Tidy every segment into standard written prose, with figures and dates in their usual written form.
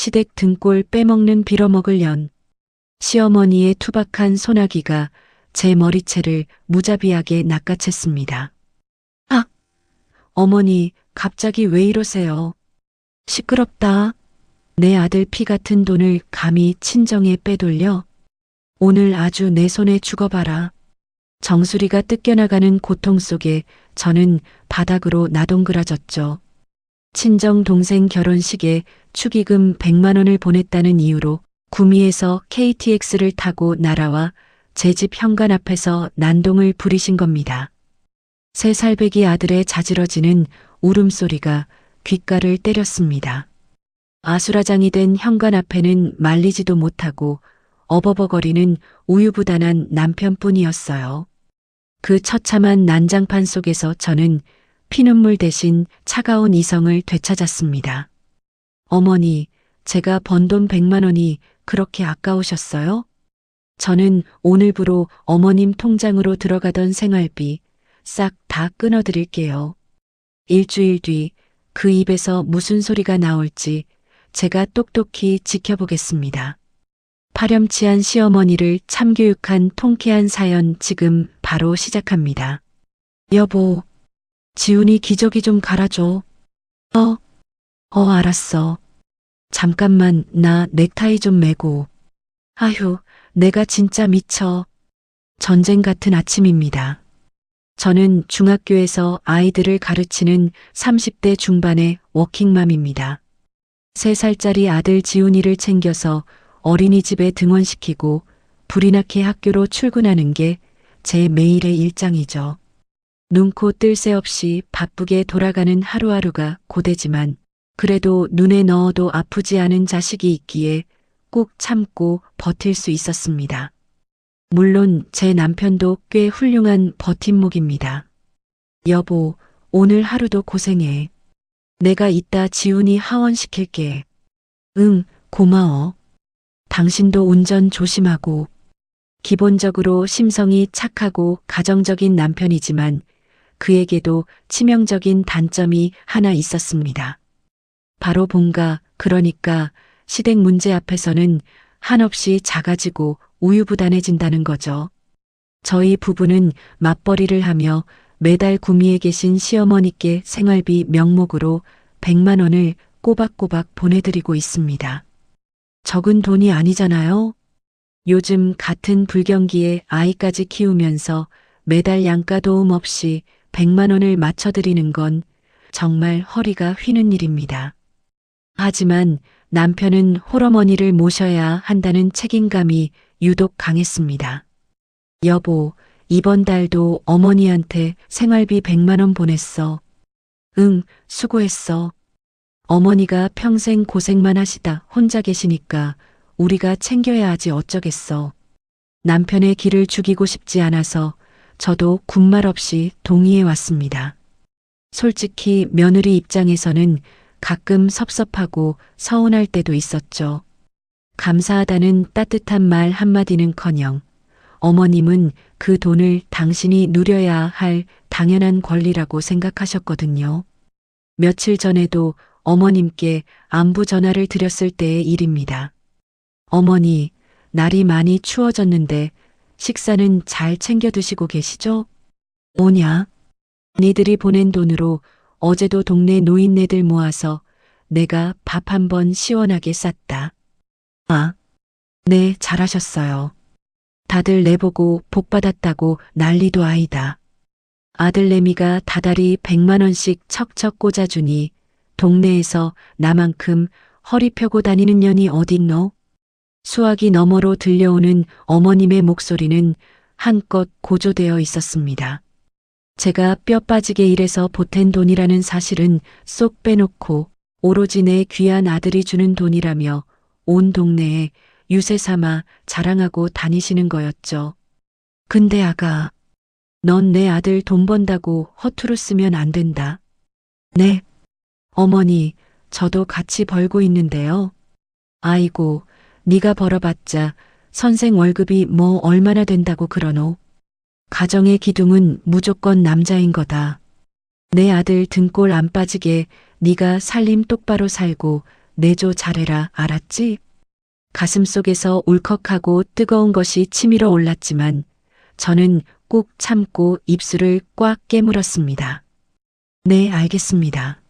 시댁 등골 빼먹는 빌어먹을 년. 시어머니의 투박한 소나기가 제 머리채를 무자비하게 낚아챘습니다. 아! 어머니, 갑자기 왜 이러세요? 시끄럽다. 내 아들 피 같은 돈을 감히 친정에 빼돌려? 오늘 아주 내 손에 죽어봐라. 정수리가 뜯겨나가는 고통 속에 저는 바닥으로 나동그라졌죠. 친정 동생 결혼식에 축의금 100만 원을 보냈다는 이유로 구미에서 KTX를 타고 날아와 제 집 현관 앞에서 난동을 부리신 겁니다. 3살배기 아들의 자지러지는 울음소리가 귓가를 때렸습니다. 아수라장이 된 현관 앞에는 말리지도 못하고 어버버거리는 우유부단한 남편뿐이었어요. 그 처참한 난장판 속에서 저는 피눈물 대신 차가운 이성을 되찾았습니다. 어머니, 제가 번 돈 100만 원이 그렇게 아까우셨어요? 저는 오늘부로 어머님 통장으로 들어가던 생활비 싹 다 끊어드릴게요. 일주일 뒤 그 입에서 무슨 소리가 나올지 제가 똑똑히 지켜보겠습니다. 파렴치한 시어머니를 참교육한 통쾌한 사연 지금 바로 시작합니다. 여보, 지훈이 기저귀 좀 갈아줘. 알았어. 잠깐만 나 넥타이 좀 매고. 아휴, 내가 진짜 미쳐. 전쟁 같은 아침입니다. 저는 중학교에서 아이들을 가르치는 30대 중반의 워킹맘입니다. 3살짜리 아들 지훈이를 챙겨서 어린이집에 등원시키고 불이 나게 학교로 출근하는 게 제 매일의 일장이죠. 눈코 뜰 새 없이 바쁘게 돌아가는 하루하루가 고되지만 그래도 눈에 넣어도 아프지 않은 자식이 있기에 꾹 참고 버틸 수 있었습니다. 물론 제 남편도 꽤 훌륭한 버팀목입니다. 여보, 오늘 하루도 고생해. 내가 이따 지훈이 하원시킬게. 응, 고마워. 당신도 운전 조심하고. 기본적으로 심성이 착하고 가정적인 남편이지만 그에게도 치명적인 단점이 하나 있었습니다. 바로 본가, 그러니까 시댁 문제 앞에서는 한없이 작아지고 우유부단해진다는 거죠. 저희 부부는 맞벌이를 하며 매달 구미에 계신 시어머니께 생활비 명목으로 100만 원을 꼬박꼬박 보내드리고 있습니다. 적은 돈이 아니잖아요. 요즘 같은 불경기에 아이까지 키우면서 매달 양가 도움 없이 100만 원을 맞춰드리는 건 정말 허리가 휘는 일입니다. 하지만 남편은 홀어머니를 모셔야 한다는 책임감이 유독 강했습니다. 여보, 이번 달도 어머니한테 생활비 100만 원 보냈어. 응, 수고했어. 어머니가 평생 고생만 하시다 혼자 계시니까 우리가 챙겨야 하지 어쩌겠어. 남편의 기를 죽이고 싶지 않아서 저도 군말 없이 동의해 왔습니다. 솔직히 며느리 입장에서는 가끔 섭섭하고 서운할 때도 있었죠. 감사하다는 따뜻한 말 한마디는커녕 어머님은 그 돈을 당신이 누려야 할 당연한 권리라고 생각하셨거든요. 며칠 전에도 어머님께 안부 전화를 드렸을 때의 일입니다. 어머니, 날이 많이 추워졌는데 식사는 잘 챙겨 드시고 계시죠? 뭐냐? 니들이 보낸 돈으로 어제도 동네 노인네들 모아서 내가 밥 한 번 시원하게 쌌다. 아, 네, 잘하셨어요. 다들 내보고 복 받았다고 난리도 아니다. 아들내미가 다달이 100만 원씩 척척 꽂아주니 동네에서 나만큼 허리 펴고 다니는 년이 어딨노? 수화기 너머로 들려오는 어머님의 목소리는 한껏 고조되어 있었습니다. 제가 뼈 빠지게 일해서 보탠 돈이라는 사실은 쏙 빼놓고 오로지 내 귀한 아들이 주는 돈이라며 온 동네에 유세 삼아 자랑하고 다니시는 거였죠. 근데 아가, 넌 내 아들 돈 번다고 허투루 쓰면 안 된다. 네, 어머니, 저도 같이 벌고 있는데요. 아이고, 네가 벌어봤자 선생 월급이 뭐 얼마나 된다고 그러노. 가정의 기둥은 무조건 남자인 거다. 내 아들 등골 안 빠지게 네가 살림 똑바로 살고 내조 잘해라, 알았지? 가슴속에서 울컥하고 뜨거운 것이 치밀어 올랐지만 저는 꾹 참고 입술을 꽉 깨물었습니다. 네, 알겠습니다.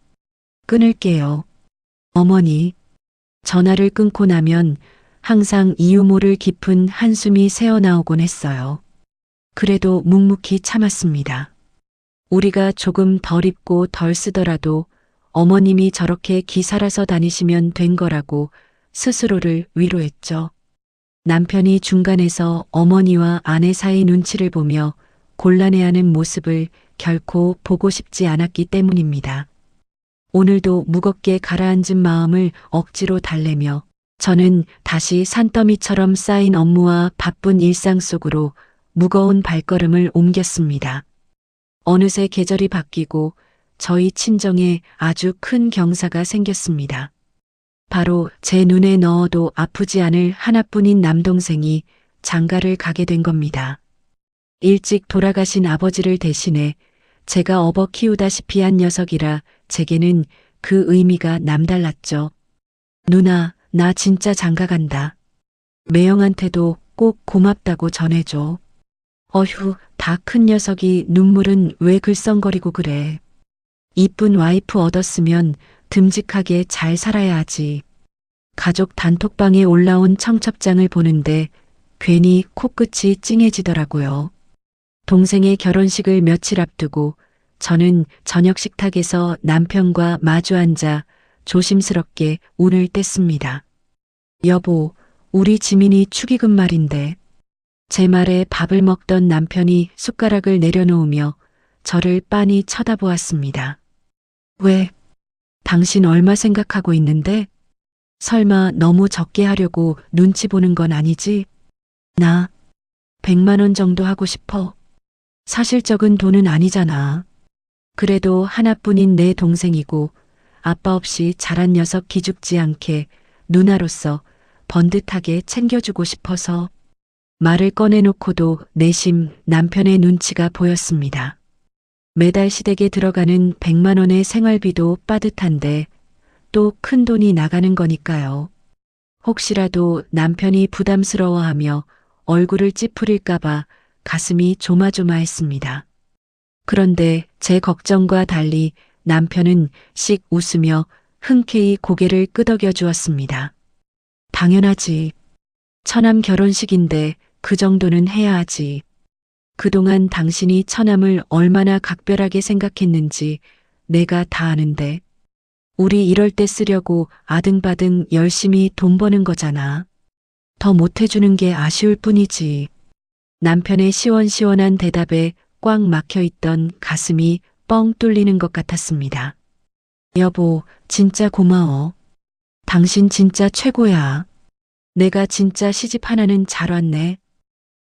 끊을게요. 어머니. 전화를 끊고 나면 항상 이유 모를 깊은 한숨이 새어나오곤 했어요. 그래도 묵묵히 참았습니다. 우리가 조금 덜 입고 덜 쓰더라도 어머님이 저렇게 기살아서 다니시면 된 거라고 스스로를 위로했죠. 남편이 중간에서 어머니와 아내 사이 눈치를 보며 곤란해하는 모습을 결코 보고 싶지 않았기 때문입니다. 오늘도 무겁게 가라앉은 마음을 억지로 달래며 저는 다시 산더미처럼 쌓인 업무와 바쁜 일상 속으로 무거운 발걸음을 옮겼습니다. 어느새 계절이 바뀌고 저희 친정에 아주 큰 경사가 생겼습니다. 바로 제 눈에 넣어도 아프지 않을 하나뿐인 남동생이 장가를 가게 된 겁니다. 일찍 돌아가신 아버지를 대신해 제가 업어 키우다시피 한 녀석이라 제게는 그 의미가 남달랐죠. 누나, 나 진짜 장가 간다. 매형한테도 꼭 고맙다고 전해줘. 어휴, 다 큰 녀석이 눈물은 왜 글썽거리고 그래. 이쁜 와이프 얻었으면 듬직하게 잘 살아야 하지. 가족 단톡방에 올라온 청첩장을 보는데 괜히 코끝이 찡해지더라고요. 동생의 결혼식을 며칠 앞두고 저는 저녁 식탁에서 남편과 마주 앉아 조심스럽게 운을 뗐습니다. 여보, 우리 지민이 축의금 말인데. 제 말에 밥을 먹던 남편이 숟가락을 내려놓으며 저를 빤히 쳐다보았습니다. 왜? 당신 얼마 생각하고 있는데? 설마 너무 적게 하려고 눈치 보는 건 아니지? 나 100만 원 정도 하고 싶어. 사실 적은 돈은 아니잖아. 그래도 하나뿐인 내 동생이고 아빠 없이 자란 녀석 기죽지 않게 누나로서 번듯하게 챙겨주고 싶어서. 말을 꺼내놓고도 내심 남편의 눈치가 보였습니다. 매달 시댁에 들어가는 100만 원의 생활비도 빠듯한데 또 큰 돈이 나가는 거니까요. 혹시라도 남편이 부담스러워하며 얼굴을 찌푸릴까봐 가슴이 조마조마했습니다. 그런데 제 걱정과 달리 남편은 씩 웃으며 흔쾌히 고개를 끄덕여 주었습니다. 당연하지. 처남 결혼식인데 그 정도는 해야 하지. 그동안 당신이 처남을 얼마나 각별하게 생각했는지 내가 다 아는데. 우리 이럴 때 쓰려고 아등바등 열심히 돈 버는 거잖아. 더 못해주는 게 아쉬울 뿐이지. 남편의 시원시원한 대답에 꽉 막혀있던 가슴이 뻥 뚫리는 것 같았습니다. 여보, 진짜 고마워. 당신 진짜 최고야. 내가 진짜 시집 하나는 잘 왔네.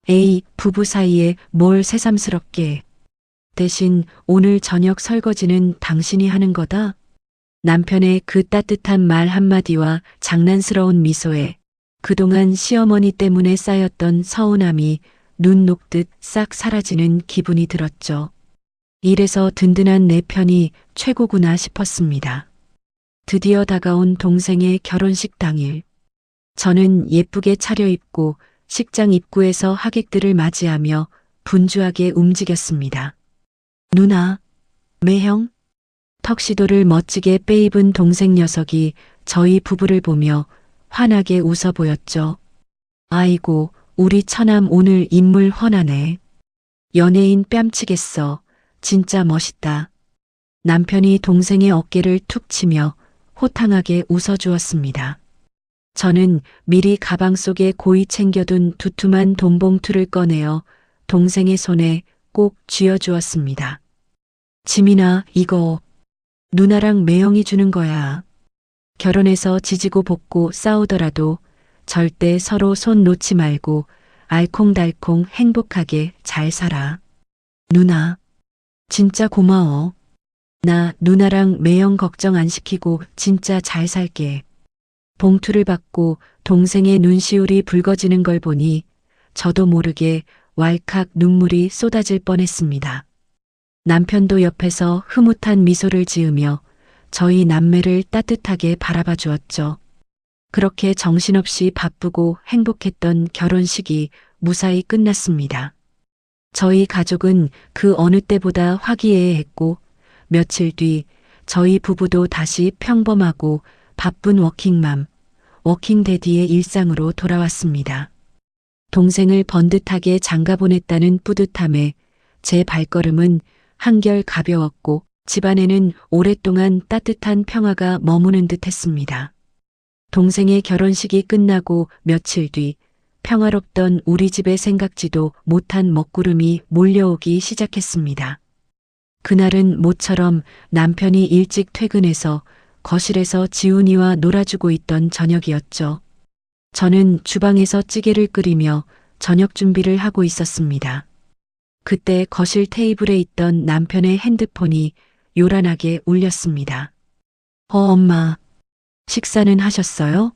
에이, 부부 사이에 뭘 새삼스럽게. 대신 오늘 저녁 설거지는 당신이 하는 거다. 남편의 그 따뜻한 말 한마디와 장난스러운 미소에 그동안 시어머니 때문에 쌓였던 서운함이 눈 녹듯 싹 사라지는 기분이 들었죠. 이래서 든든한 내 편이 최고구나 싶었습니다. 드디어 다가온 동생의 결혼식 당일. 저는 예쁘게 차려입고 식장 입구에서 하객들을 맞이하며 분주하게 움직였습니다. 누나, 매형? 턱시도를 멋지게 빼입은 동생 녀석이 저희 부부를 보며 환하게 웃어 보였죠. 아이고, 우리 처남 오늘 인물 훤하네. 연예인 뺨치겠어. 진짜 멋있다. 남편이 동생의 어깨를 툭 치며 호탕하게 웃어주었습니다. 저는 미리 가방 속에 고이 챙겨둔 두툼한 돈봉투를 꺼내어 동생의 손에 꼭 쥐어주었습니다. 지민아, 이거 누나랑 매형이 주는 거야. 결혼해서 지지고 볶고 싸우더라도 절대 서로 손 놓지 말고 알콩달콩 행복하게 잘 살아. 누나, 진짜 고마워. 나 누나랑 매형 걱정 안 시키고 진짜 잘 살게. 봉투를 받고 동생의 눈시울이 붉어지는 걸 보니 저도 모르게 왈칵 눈물이 쏟아질 뻔했습니다. 남편도 옆에서 흐뭇한 미소를 지으며 저희 남매를 따뜻하게 바라봐 주었죠. 그렇게 정신없이 바쁘고 행복했던 결혼식이 무사히 끝났습니다. 저희 가족은 그 어느 때보다 화기애애했고 며칠 뒤 저희 부부도 다시 평범하고 바쁜 워킹맘, 워킹데디의 일상으로 돌아왔습니다. 동생을 번듯하게 장가보냈다는 뿌듯함에 제 발걸음은 한결 가벼웠고 집안에는 오랫동안 따뜻한 평화가 머무는 듯 했습니다. 동생의 결혼식이 끝나고 며칠 뒤 평화롭던 우리 집에 생각지도 못한 먹구름이 몰려오기 시작했습니다. 그날은 모처럼 남편이 일찍 퇴근해서 거실에서 지훈이와 놀아주고 있던 저녁이었죠. 저는 주방에서 찌개를 끓이며 저녁 준비를 하고 있었습니다. 그때 거실 테이블에 있던 남편의 핸드폰이 요란하게 울렸습니다. 엄마, 식사는 하셨어요?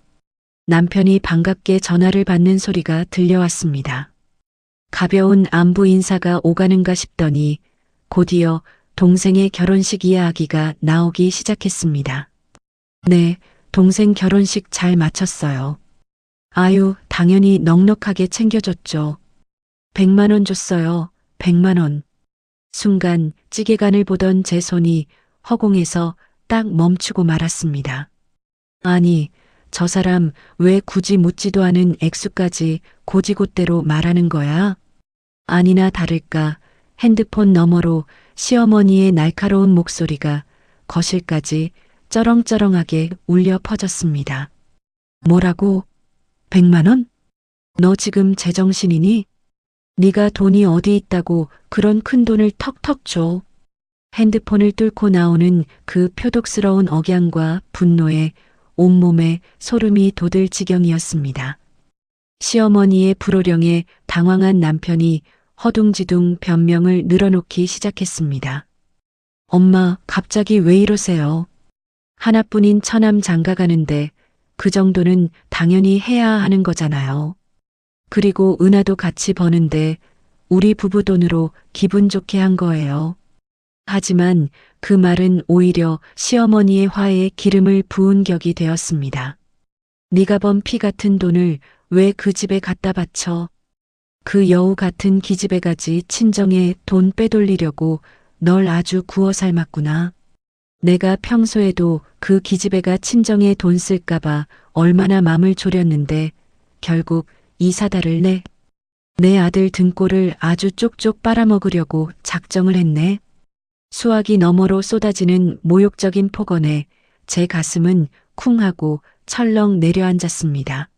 남편이 반갑게 전화를 받는 소리가 들려왔습니다. 가벼운 안부 인사가 오가는가 싶더니 곧이어 동생의 결혼식 이야기가 나오기 시작했습니다. 네, 동생 결혼식 잘 마쳤어요. 아유, 당연히 넉넉하게 챙겨줬죠. 100만 원 줬어요. 100만 원. 순간 찌개간을 보던 제 손이 허공에서 딱 멈추고 말았습니다. 아니, 저 사람 왜 굳이 묻지도 않은 액수까지 고지곳대로 말하는 거야? 아니나 다를까 핸드폰 너머로 시어머니의 날카로운 목소리가 거실까지 쩌렁쩌렁하게 울려 퍼졌습니다. 뭐라고? 100만 원? 너 지금 제정신이니? 네가 돈이 어디 있다고 그런 큰 돈을 턱턱 줘. 핸드폰을 뚫고 나오는 그 표독스러운 억양과 분노에 온몸에 소름이 돋을 지경이었습니다. 시어머니의 불호령에 당황한 남편이 허둥지둥 변명을 늘어놓기 시작했습니다. 엄마, 갑자기 왜 이러세요? 하나뿐인 처남 장가 가는데 그 정도는 당연히 해야 하는 거잖아요. 그리고 은하도 같이 버는데 우리 부부 돈으로 기분 좋게 한 거예요. 하지만 그 말은 오히려 시어머니의 화에 기름을 부은 격이 되었습니다. 네가 번 피 같은 돈을 왜 그 집에 갖다 바쳐? 그 여우 같은 기집애 가지 친정에 돈 빼돌리려고 널 아주 구워 삶았구나. 내가 평소에도 그 기집애가 친정에 돈 쓸까봐 얼마나 맘을 졸였는데 결국 이 사다를 내 아들 등골을 아주 쪽쪽 빨아먹으려고 작정을 했네. 수화기 너머로 쏟아지는 모욕적인 폭언에 제 가슴은 쿵하고 철렁 내려앉았습니다.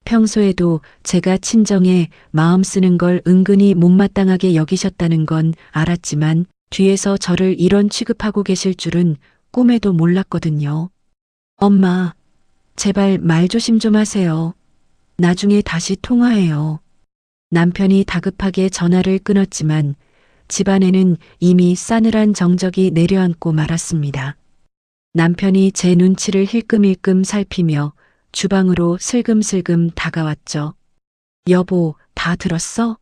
평소에도 제가 친정에 마음 쓰는 걸 은근히 못마땅하게 여기셨다는 건 알았지만 뒤에서 저를 이런 취급하고 계실 줄은 꿈에도 몰랐거든요. 엄마, 제발 말 조심 좀 하세요. 나중에 다시 통화해요. 남편이 다급하게 전화를 끊었지만 집안에는 이미 싸늘한 정적이 내려앉고 말았습니다. 남편이 제 눈치를 힐끔힐끔 살피며 주방으로 슬금슬금 다가왔죠. 여보, 다 들었어?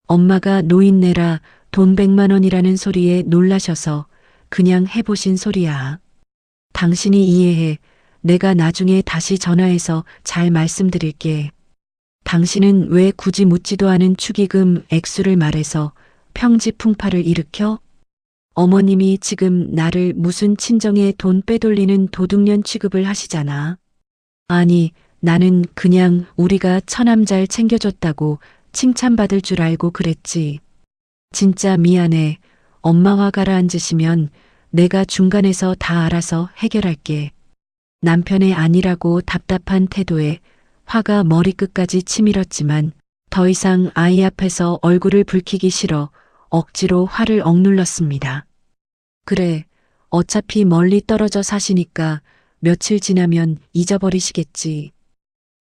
엄마가 노인네라 돈 100만 원이라는 소리에 놀라셔서 그냥 해보신 소리야. 당신이 이해해. 내가 나중에 다시 전화해서 잘 말씀드릴게. 당신은 왜 굳이 묻지도 않은 축의금 액수를 말해서 평지풍파를 일으켜? 어머님이 지금 나를 무슨 친정에 돈 빼돌리는 도둑년 취급을 하시잖아. 아니, 나는 그냥 우리가 처남 잘 챙겨줬다고 칭찬받을 줄 알고 그랬지. 진짜 미안해. 엄마와 가라앉으시면 내가 중간에서 다 알아서 해결할게. 남편의 아니라고 답답한 태도에 화가 머리끝까지 치밀었지만 더 이상 아이 앞에서 얼굴을 붉히기 싫어 억지로 화를 억눌렀습니다. 그래, 어차피 멀리 떨어져 사시니까 며칠 지나면 잊어버리시겠지.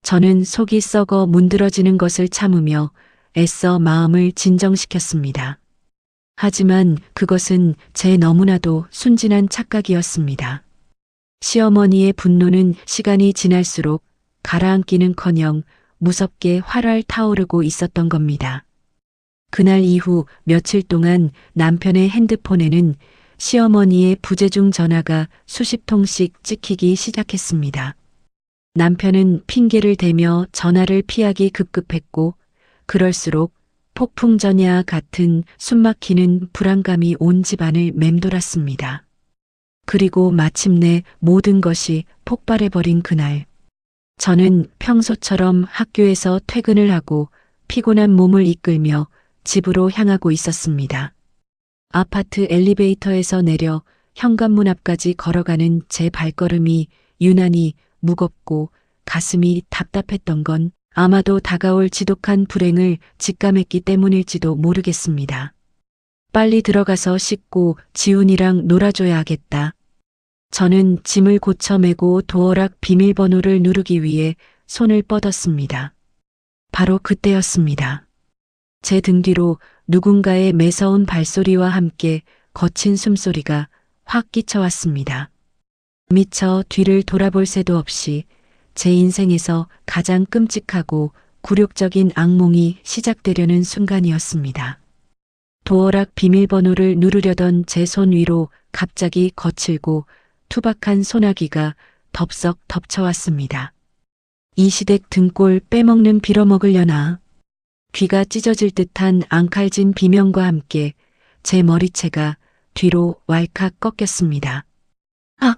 저는 속이 썩어 문드러지는 것을 참으며 애써 마음을 진정시켰습니다. 하지만 그것은 제 너무나도 순진한 착각이었습니다. 시어머니의 분노는 시간이 지날수록 가라앉기는커녕 무섭게 활활 타오르고 있었던 겁니다. 그날 이후 며칠 동안 남편의 핸드폰에는 시어머니의 부재중 전화가 수십 통씩 찍히기 시작했습니다. 남편은 핑계를 대며 전화를 피하기 급급했고 그럴수록 폭풍전야 같은 숨막히는 불안감이 온 집안을 맴돌았습니다. 그리고 마침내 모든 것이 폭발해버린 그날. 저는 평소처럼 학교에서 퇴근을 하고 피곤한 몸을 이끌며 집으로 향하고 있었습니다. 아파트 엘리베이터에서 내려 현관문 앞까지 걸어가는 제 발걸음이 유난히 무겁고 가슴이 답답했던 건 아마도 다가올 지독한 불행을 직감했기 때문일지도 모르겠습니다. 빨리 들어가서 씻고 지훈이랑 놀아줘야 하겠다. 저는 짐을 고쳐 메고 도어락 비밀번호를 누르기 위해 손을 뻗었습니다. 바로 그때였습니다. 제 등 뒤로 누군가의 매서운 발소리와 함께 거친 숨소리가 확 끼쳐왔습니다. 미처 뒤를 돌아볼 새도 없이 제 인생에서 가장 끔찍하고 굴욕적인 악몽이 시작되려는 순간이었습니다. 도어락 비밀번호를 누르려던 제 손 위로 갑자기 거칠고 투박한 소나기가 덥석 덮쳐왔습니다. 이 시댁 등골 빼먹는 빌어먹으려나. 귀가 찢어질 듯한 앙칼진 비명과 함께 제 머리채가 뒤로 왈칵 꺾였습니다. 아!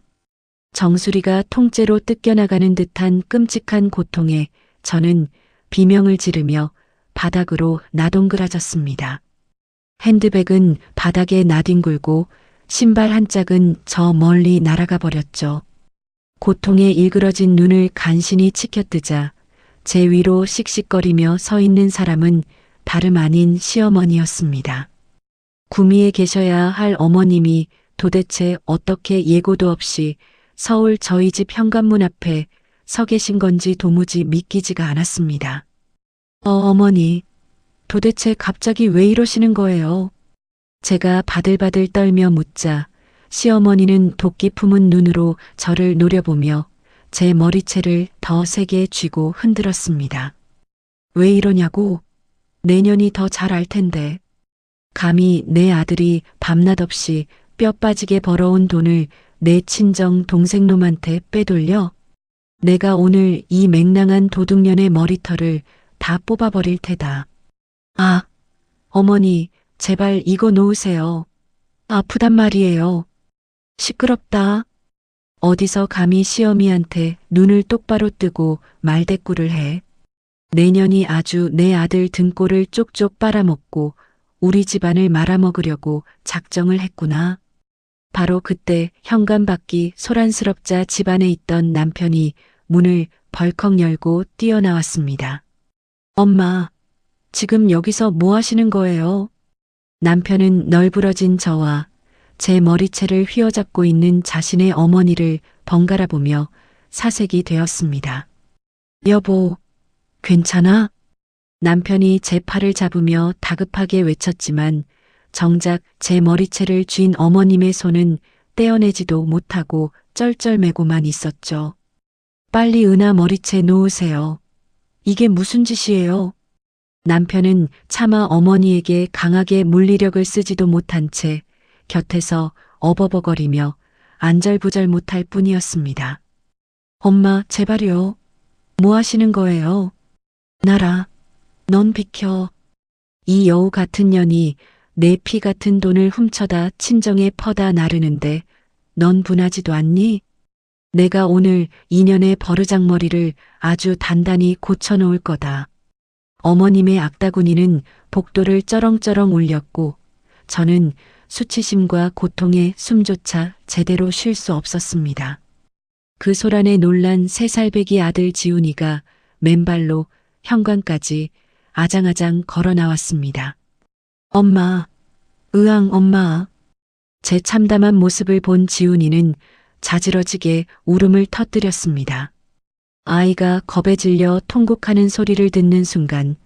정수리가 통째로 뜯겨나가는 듯한 끔찍한 고통에 저는 비명을 지르며 바닥으로 나동그라졌습니다. 핸드백은 바닥에 나뒹굴고 신발 한 짝은 저 멀리 날아가 버렸죠. 고통에 일그러진 눈을 간신히 치켜뜨자 제 위로 씩씩거리며 서 있는 사람은 다름 아닌 시어머니였습니다. 구미에 계셔야 할 어머님이 도대체 어떻게 예고도 없이 서울 저희 집 현관문 앞에 서 계신 건지 도무지 믿기지가 않았습니다. 어머니, 도대체 갑자기 왜 이러시는 거예요? 제가 바들바들 떨며 묻자 시어머니는 도끼 품은 눈으로 저를 노려보며 제 머리채를 더 세게 쥐고 흔들었습니다. 왜 이러냐고? 내년이 더 잘 알 텐데. 감히 내 아들이 밤낮 없이 뼈 빠지게 벌어온 돈을 내 친정 동생놈한테 빼돌려? 내가 오늘 이 맹랑한 도둑년의 머리털을 다 뽑아버릴 테다. 아, 어머니, 제발 이거 놓으세요. 아프단 말이에요. 시끄럽다. 어디서 감히 시어미한테 눈을 똑바로 뜨고 말대꾸를 해. 내년이 아주 내 아들 등골을 쪽쪽 빨아먹고 우리 집안을 말아먹으려고 작정을 했구나. 바로 그때 현관 밖이 소란스럽자 집안에 있던 남편이 문을 벌컥 열고 뛰어나왔습니다. 엄마, 지금 여기서 뭐 하시는 거예요? 남편은 널브러진 저와 제 머리채를 휘어잡고 있는 자신의 어머니를 번갈아 보며 사색이 되었습니다. 여보, 괜찮아? 남편이 제 팔을 잡으며 다급하게 외쳤지만 정작 제 머리채를 쥔 어머님의 손은 떼어내지도 못하고 쩔쩔매고만 있었죠. 빨리 은하 머리채 놓으세요. 이게 무슨 짓이에요? 남편은 차마 어머니에게 강하게 물리력을 쓰지도 못한 채 곁에서 어버버거리며 안절부절 못할 뿐이었습니다. 엄마, 제발요. 뭐 하시는 거예요? 나라, 넌 비켜. 이 여우 같은 년이 내 피 같은 돈을 훔쳐다 친정에 퍼다 나르는데 넌 분하지도 않니? 내가 오늘 이년의 버르장머리를 아주 단단히 고쳐놓을 거다. 어머님의 악다구니는 복도를 쩌렁쩌렁 울렸고 저는 수치심과 고통에 숨조차 제대로 쉴 수 없었습니다. 그 소란에 놀란 3살배기 아들 지훈이가 맨발로 현관까지 아장아장 걸어 나왔습니다. 엄마, 으앙 엄마. 제 참담한 모습을 본 지훈이는 자지러지게 울음을 터뜨렸습니다. 아이가 겁에 질려 통곡하는 소리를 듣는 순간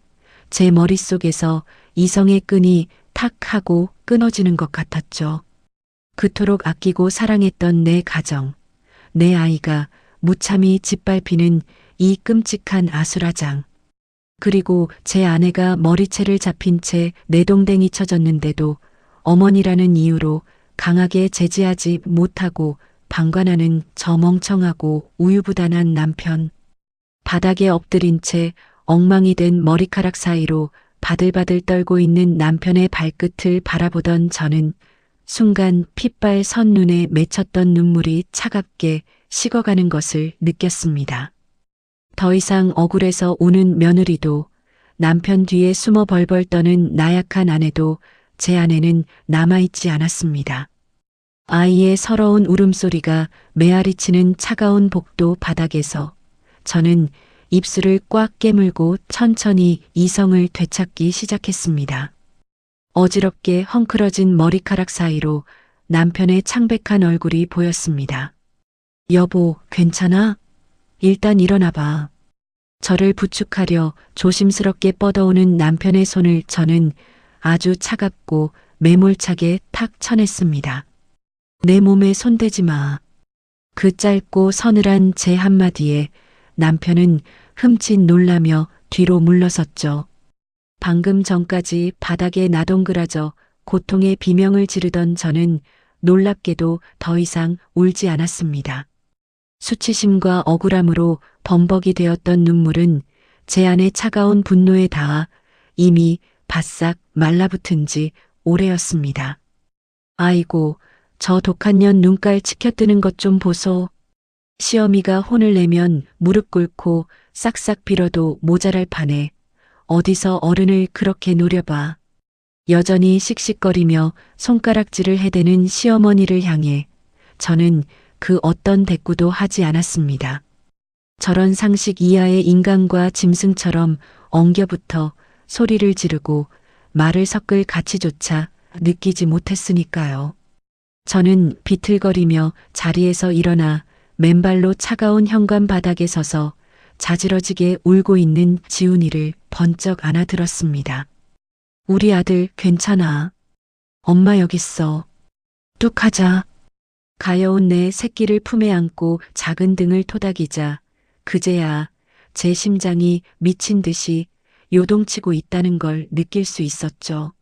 제 머릿속에서 이성의 끈이 탁 하고 끊어지는 것 같았죠. 그토록 아끼고 사랑했던 내 가정, 내 아이가 무참히 짓밟히는 이 끔찍한 아수라장. 그리고 제 아내가 머리채를 잡힌 채 내동댕이 쳐졌는데도 어머니라는 이유로 강하게 제지하지 못하고 방관하는 저 멍청하고 우유부단한 남편. 바닥에 엎드린 채 엉망이 된 머리카락 사이로 바들바들 떨고 있는 남편의 발끝을 바라보던 저는 순간 핏발 선 눈에 맺혔던 눈물이 차갑게 식어가는 것을 느꼈습니다. 더 이상 억울해서 우는 며느리도 남편 뒤에 숨어 벌벌 떠는 나약한 아내도 제 안에는 남아있지 않았습니다. 아이의 서러운 울음소리가 메아리치는 차가운 복도 바닥에서 저는 입술을 꽉 깨물고 천천히 이성을 되찾기 시작했습니다. 어지럽게 헝클어진 머리카락 사이로 남편의 창백한 얼굴이 보였습니다. 여보, 괜찮아? 일단 일어나봐. 저를 부축하려 조심스럽게 뻗어오는 남편의 손을 저는 아주 차갑고 매몰차게 탁 쳐냈습니다. 내 몸에 손대지 마. 그 짧고 서늘한 제 한마디에 남편은 흠칫 놀라며 뒤로 물러섰죠. 방금 전까지 바닥에 나동그라져 고통의 비명을 지르던 저는 놀랍게도 더 이상 울지 않았습니다. 수치심과 억울함으로 범벅이 되었던 눈물은 제 안의 차가운 분노에 닿아 이미 바싹 말라붙은 지 오래였습니다. 아이고, 저 독한 년 눈깔 치켜뜨는 것 좀 보소. 시어미가 혼을 내면 무릎 꿇고 싹싹 빌어도 모자랄 판에 어디서 어른을 그렇게 노려봐. 여전히 씩씩거리며 손가락질을 해대는 시어머니를 향해 저는 그 어떤 대꾸도 하지 않았습니다. 저런 상식 이하의 인간과 짐승처럼 엉겨붙어 소리를 지르고 말을 섞을 가치조차 느끼지 못했으니까요. 저는 비틀거리며 자리에서 일어나 맨발로 차가운 현관 바닥에 서서 자지러지게 울고 있는 지훈이를 번쩍 안아들었습니다. 우리 아들 괜찮아. 엄마 여기 있어. 뚝 하자. 가여운 내 새끼를 품에 안고 작은 등을 토닥이자 그제야 제 심장이 미친 듯이 요동치고 있다는 걸 느낄 수 있었죠.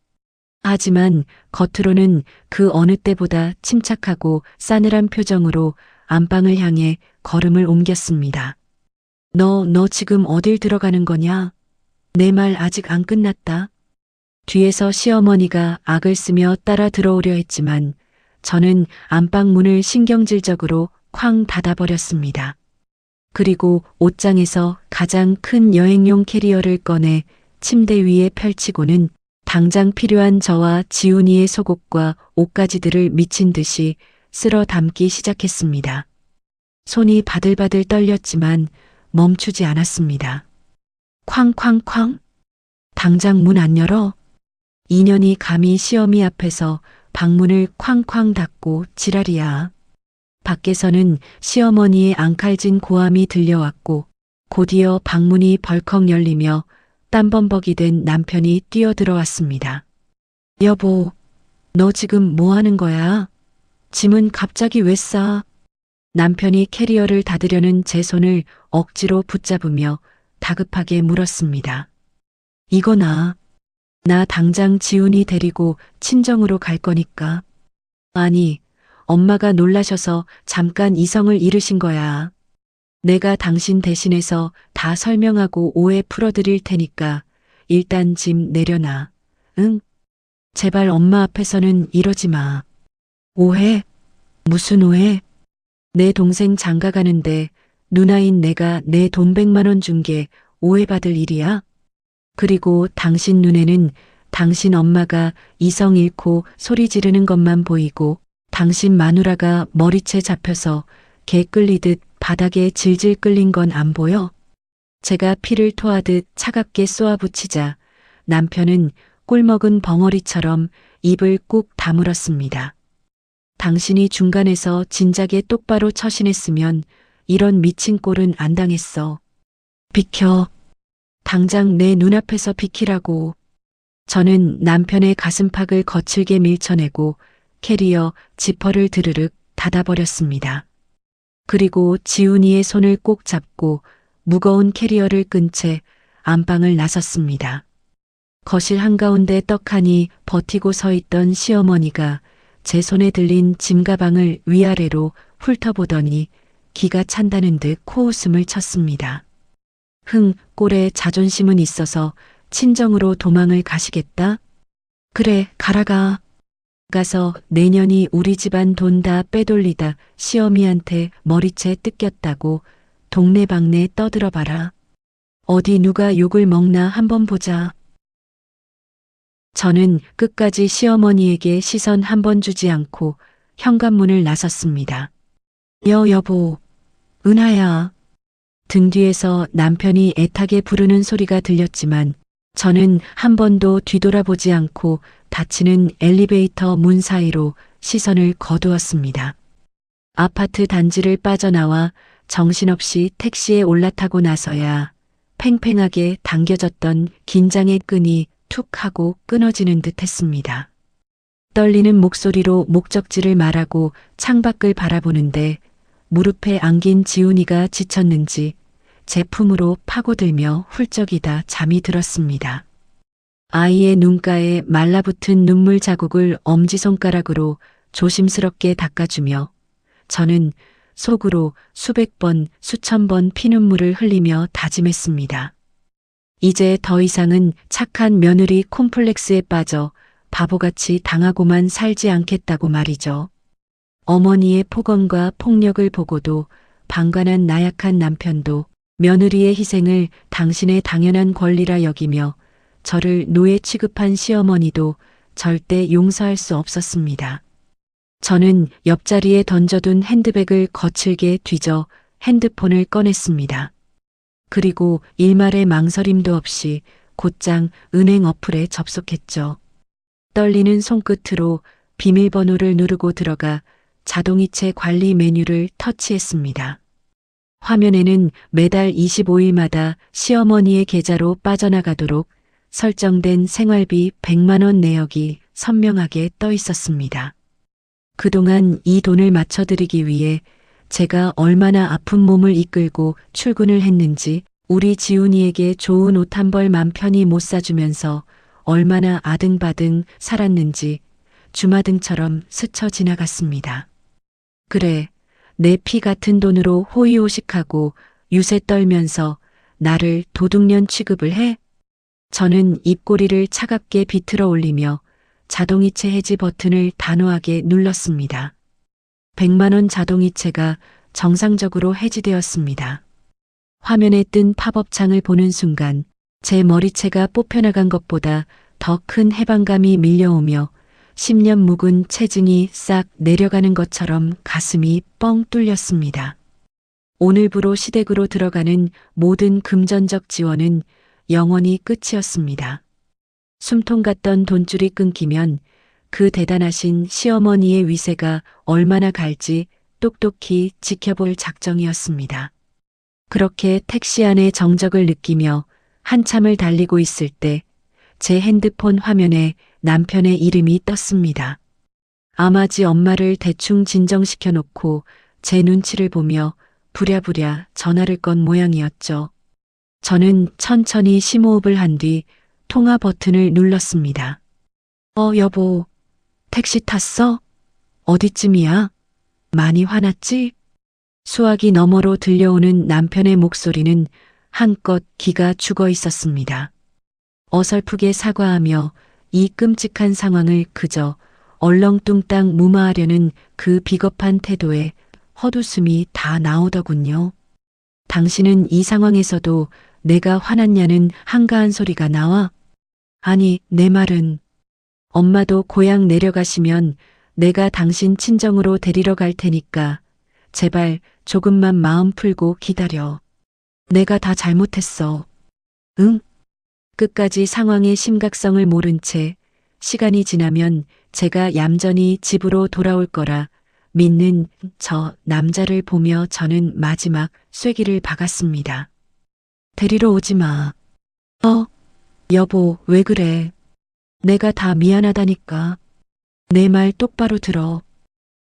하지만 겉으로는 그 어느 때보다 침착하고 싸늘한 표정으로 안방을 향해 걸음을 옮겼습니다. 너 지금 어딜 들어가는 거냐? 내 말 아직 안 끝났다. 뒤에서 시어머니가 악을 쓰며 따라 들어오려 했지만 저는 안방 문을 신경질적으로 쾅 닫아버렸습니다. 그리고 옷장에서 가장 큰 여행용 캐리어를 꺼내 침대 위에 펼치고는 당장 필요한 저와 지훈이의 속옷과 옷가지들을 미친 듯이 쓸어 담기 시작했습니다. 손이 바들바들 떨렸지만 멈추지 않았습니다. 쾅쾅쾅. 당장 문 안 열어? 인연이 감히 시어미 앞에서 방문을 쾅쾅 닫고 지랄이야. 밖에서는 시어머니의 앙칼진 고함이 들려왔고 곧이어 방문이 벌컥 열리며 땀범벅이 된 남편이 뛰어들어왔습니다. 여보, 너 지금 뭐 하는 거야? 짐은 갑자기 왜 싸? 남편이 캐리어를 닫으려는 제 손을 억지로 붙잡으며 다급하게 물었습니다. 이거나. 나 당장 지훈이 데리고 친정으로 갈 거니까. 아니, 엄마가 놀라셔서 잠깐 이성을 잃으신 거야. 내가 당신 대신해서 다 설명하고 오해 풀어드릴 테니까 일단 짐 내려놔. 응? 제발 엄마 앞에서는 이러지 마. 오해? 무슨 오해? 내 동생 장가 가는데 누나인 내가 내 돈 100만 원 준 게 오해받을 일이야? 그리고 당신 눈에는 당신 엄마가 이성 잃고 소리 지르는 것만 보이고 당신 마누라가 머리채 잡혀서 개 끌리듯 바닥에 질질 끌린 건 안 보여? 제가 피를 토하듯 차갑게 쏘아붙이자 남편은 꿀먹은 벙어리처럼 입을 꾹 다물었습니다. 당신이 중간에서 진작에 똑바로 처신했으면 이런 미친 꼴은 안 당했어. 비켜. 당장 내 눈앞에서 비키라고. 저는 남편의 가슴팍을 거칠게 밀쳐내고 캐리어 지퍼를 드르륵 닫아버렸습니다. 그리고 지훈이의 손을 꼭 잡고 무거운 캐리어를 끈 채 안방을 나섰습니다. 거실 한가운데 떡하니 버티고 서 있던 시어머니가 제 손에 들린 짐가방을 위아래로 훑어보더니 기가 찬다는 듯 코웃음을 쳤습니다. 꼴에 자존심은 있어서 친정으로 도망을 가시겠다? 그래, 가라가. 가서 내년이 우리 집안 돈 다 빼돌리다 시어미한테 머리채 뜯겼다고 동네방네 떠들어봐라. 어디 누가 욕을 먹나 한번 보자. 저는 끝까지 시어머니에게 시선 한 번 주지 않고 현관문을 나섰습니다. 여보, 은하야. 등 뒤에서 남편이 애타게 부르는 소리가 들렸지만 저는 한 번도 뒤돌아보지 않고 닫히는 엘리베이터 문 사이로 시선을 거두었습니다. 아파트 단지를 빠져나와 정신없이 택시에 올라타고 나서야 팽팽하게 당겨졌던 긴장의 끈이 툭 하고 끊어지는 듯 했습니다. 떨리는 목소리로 목적지를 말하고 창밖을 바라보는데 무릎에 안긴 지훈이가 지쳤는지 제 품으로 파고들며 훌쩍이다 잠이 들었습니다. 아이의 눈가에 말라붙은 눈물 자국을 엄지손가락으로 조심스럽게 닦아주며 저는 속으로 수백 번, 수천 번 피눈물을 흘리며 다짐했습니다. 이제 더 이상은 착한 며느리 콤플렉스에 빠져 바보같이 당하고만 살지 않겠다고 말이죠. 어머니의 폭언과 폭력을 보고도 방관한 나약한 남편도 며느리의 희생을 당신의 당연한 권리라 여기며 저를 노예 취급한 시어머니도 절대 용서할 수 없었습니다. 저는 옆자리에 던져둔 핸드백을 거칠게 뒤져 핸드폰을 꺼냈습니다. 그리고 일말의 망설임도 없이 곧장 은행 어플에 접속했죠. 떨리는 손끝으로 비밀번호를 누르고 들어가 자동이체 관리 메뉴를 터치했습니다. 화면에는 매달 25일마다 시어머니의 계좌로 빠져나가도록 설정된 생활비 100만 원 내역이 선명하게 떠 있었습니다. 그동안 이 돈을 맞춰드리기 위해 제가 얼마나 아픈 몸을 이끌고 출근을 했는지, 우리 지훈이에게 좋은 옷 한 벌 맘 편히 못 사주면서 얼마나 아등바등 살았는지 주마등처럼 스쳐 지나갔습니다. 그래, 내 피 같은 돈으로 호의호식하고 유세 떨면서 나를 도둑년 취급을 해? 저는 입꼬리를 차갑게 비틀어 올리며 자동이체 해지 버튼을 단호하게 눌렀습니다. 100만 원 자동이체가 정상적으로 해지되었습니다. 화면에 뜬 팝업창을 보는 순간 제 머리채가 뽑혀나간 것보다 더 큰 해방감이 밀려오며 10년 묵은 체증이 싹 내려가는 것처럼 가슴이 뻥 뚫렸습니다. 오늘부로 시댁으로 들어가는 모든 금전적 지원은 영원히 끝이었습니다. 숨통 같던 돈줄이 끊기면 그 대단하신 시어머니의 위세가 얼마나 갈지 똑똑히 지켜볼 작정이었습니다. 그렇게 택시 안의 정적을 느끼며 한참을 달리고 있을 때 제 핸드폰 화면에 남편의 이름이 떴습니다. 아마지 엄마를 대충 진정시켜 놓고 제 눈치를 보며 부랴부랴 전화를 건 모양이었죠. 저는 천천히 심호흡을 한 뒤 통화 버튼을 눌렀습니다. 여보, 택시 탔어? 어디쯤이야? 많이 화났지? 수화기 너머로 들려오는 남편의 목소리는 한껏 기가 죽어 있었습니다. 어설프게 사과하며 이 끔찍한 상황을 그저 얼렁뚱땅 무마하려는 그 비겁한 태도에 헛웃음이 다 나오더군요. 당신은 이 상황에서도 내가 화났냐는 한가한 소리가 나와? 아니, 내 말은 엄마도 고향 내려가시면 내가 당신 친정으로 데리러 갈 테니까 제발 조금만 마음 풀고 기다려. 내가 다 잘못했어. 응? 끝까지 상황의 심각성을 모른 채 시간이 지나면 제가 얌전히 집으로 돌아올 거라 믿는 저 남자를 보며 저는 마지막 쐐기를 박았습니다. 데리러 오지 마. 여보, 왜 그래? 내가 다 미안하다니까. 내 말 똑바로 들어.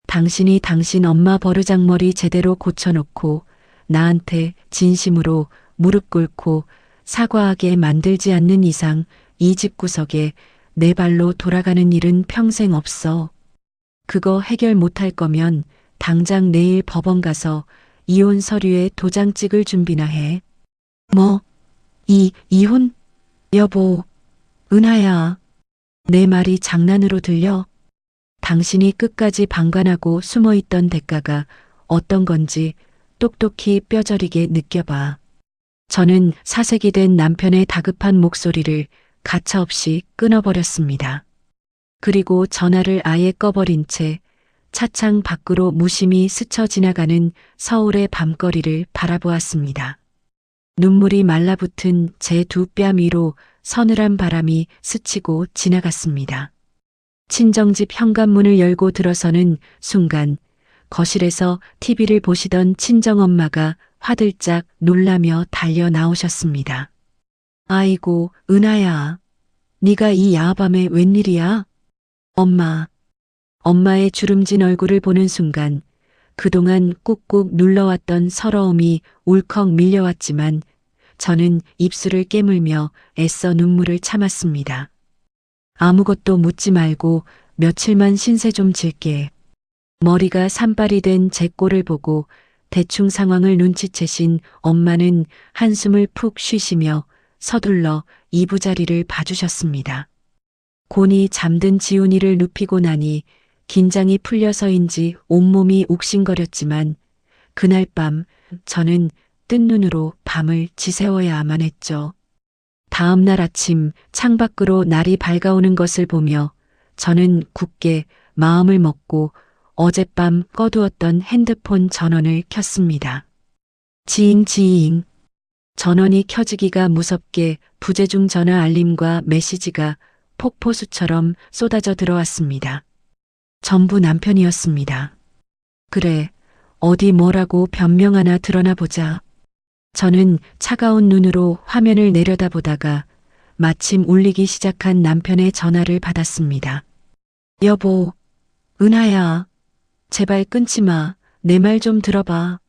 당신이 당신 엄마 버르장머리 제대로 고쳐놓고 나한테 진심으로 무릎 꿇고 사과하게 만들지 않는 이상 이 집 구석에 내 발로 돌아가는 일은 평생 없어. 그거 해결 못할 거면 당장 내일 법원 가서 이혼 서류에 도장 찍을 준비나 해. 뭐? 이혼? 여보, 은하야. 내 말이 장난으로 들려? 당신이 끝까지 방관하고 숨어있던 대가가 어떤 건지 똑똑히 뼈저리게 느껴봐. 저는 사색이 된 남편의 다급한 목소리를 가차없이 끊어버렸습니다. 그리고 전화를 아예 꺼버린 채 차창 밖으로 무심히 스쳐 지나가는 서울의 밤거리를 바라보았습니다. 눈물이 말라붙은 제 두 뺨 위로 서늘한 바람이 스치고 지나갔습니다. 친정집 현관문을 열고 들어서는 순간 거실에서 TV를 보시던 친정엄마가 화들짝 놀라며 달려 나오셨습니다. 아이고, 은하야. 네가 이 야밤에 웬일이야? 엄마. 엄마의 주름진 얼굴을 보는 순간 그동안 꾹꾹 눌러왔던 서러움이 울컥 밀려왔지만 저는 입술을 깨물며 애써 눈물을 참았습니다. 아무것도 묻지 말고 며칠만 신세 좀 질게. 머리가 산발이 된 제 꼴을 보고 대충 상황을 눈치채신 엄마는 한숨을 푹 쉬시며 서둘러 이부자리를 봐주셨습니다. 곤히 잠든 지훈이를 눕히고 나니 긴장이 풀려서인지 온몸이 욱신거렸지만 그날 밤 저는 뜬 눈으로 밤을 지새워야만 했죠. 다음 날 아침 창밖으로 날이 밝아오는 것을 보며 저는 굳게 마음을 먹고 어젯밤 꺼두었던 핸드폰 전원을 켰습니다. 지잉. 전원이 켜지기가 무섭게 부재중 전화 알림과 메시지가 폭포수처럼 쏟아져 들어왔습니다. 전부 남편이었습니다. 그래, 어디 뭐라고 변명 하나 드러나 보자. 저는 차가운 눈으로 화면을 내려다보다가 마침 울리기 시작한 남편의 전화를 받았습니다. 여보, 은하야. 제발 끊지 마. 내 말 좀 들어봐.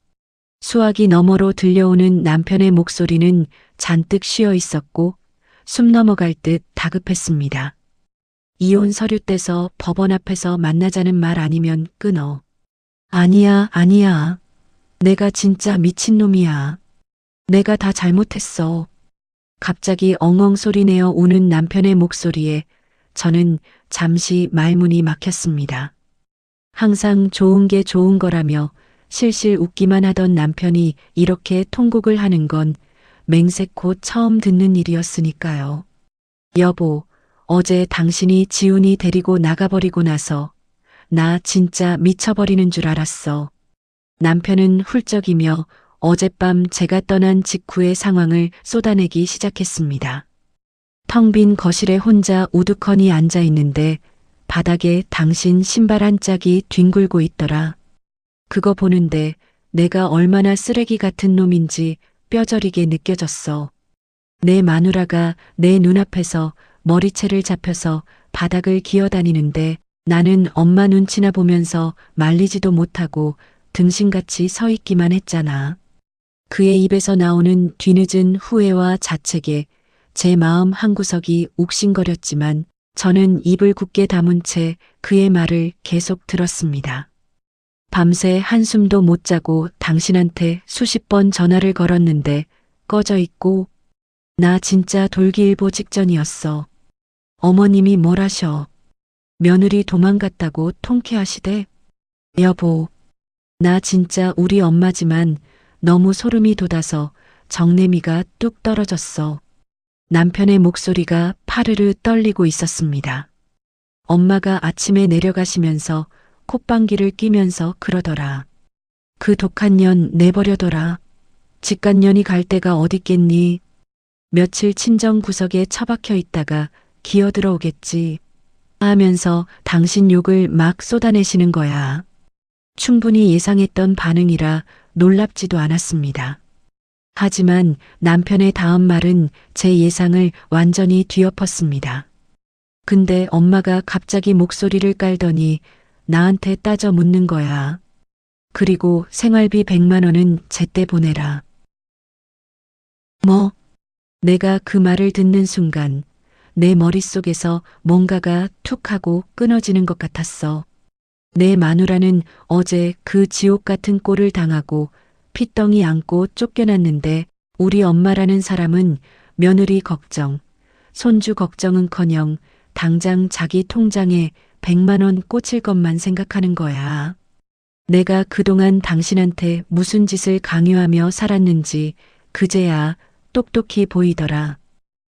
수화기 너머로 들려오는 남편의 목소리는 잔뜩 쉬어 있었고 숨 넘어갈 듯 다급했습니다. 이혼 서류 떼서 법원 앞에서 만나자는 말 아니면 끊어. 아니야. 내가 진짜 미친놈이야. 내가 다 잘못했어. 갑자기 엉엉 소리내어 우는 남편의 목소리에 저는 잠시 말문이 막혔습니다. 항상 좋은 게 좋은 거라며 실실 웃기만 하던 남편이 이렇게 통곡을 하는 건 맹세코 처음 듣는 일이었으니까요. 여보, 어제 당신이 지훈이 데리고 나가버리고 나서 나 진짜 미쳐버리는 줄 알았어. 남편은 훌쩍이며 어젯밤 제가 떠난 직후의 상황을 쏟아내기 시작했습니다. 텅 빈 거실에 혼자 우두커니 앉아 있는데 바닥에 당신 신발 한 짝이 뒹굴고 있더라. 그거 보는데 내가 얼마나 쓰레기 같은 놈인지 뼈저리게 느껴졌어. 내 마누라가 내 눈앞에서 머리채를 잡혀서 바닥을 기어다니는데 나는 엄마 눈치나 보면서 말리지도 못하고 등신같이 서 있기만 했잖아. 그의 입에서 나오는 뒤늦은 후회와 자책에 제 마음 한구석이 욱신거렸지만 저는 입을 굳게 다문 채 그의 말을 계속 들었습니다. 밤새 한숨도 못 자고 당신한테 수십 번 전화를 걸었는데 꺼져 있고 나 진짜 돌기일보 직전이었어. 어머님이 뭘 하셔. 며느리 도망갔다고 통쾌하시대. 여보, 나 진짜 우리 엄마지만 너무 소름이 돋아서 정내미가 뚝 떨어졌어. 남편의 목소리가 파르르 떨리고 있었습니다. 엄마가 아침에 내려가시면서 콧방귀를 뀌면서 그러더라. 그 독한 년 내버려둬라. 직간년이 갈 데가 어딨겠니. 며칠 친정 구석에 처박혀 있다가 기어들어 오겠지. 하면서 당신 욕을 막 쏟아내시는 거야. 충분히 예상했던 반응이라 놀랍지도 않았습니다. 하지만 남편의 다음 말은 제 예상을 완전히 뒤엎었습니다. 근데 엄마가 갑자기 목소리를 깔더니 나한테 따져 묻는 거야. 그리고 생활비 100만 원은 제때 보내라. 뭐? 내가 그 말을 듣는 순간 내 머릿속에서 뭔가가 툭 하고 끊어지는 것 같았어. 내 마누라는 어제 그 지옥 같은 꼴을 당하고 핏덩이 안고 쫓겨났는데 우리 엄마라는 사람은 며느리 걱정, 손주 걱정은커녕 당장 자기 통장에 100만 원 꽂힐 것만 생각하는 거야. 내가 그동안 당신한테 무슨 짓을 강요하며 살았는지 그제야 똑똑히 보이더라.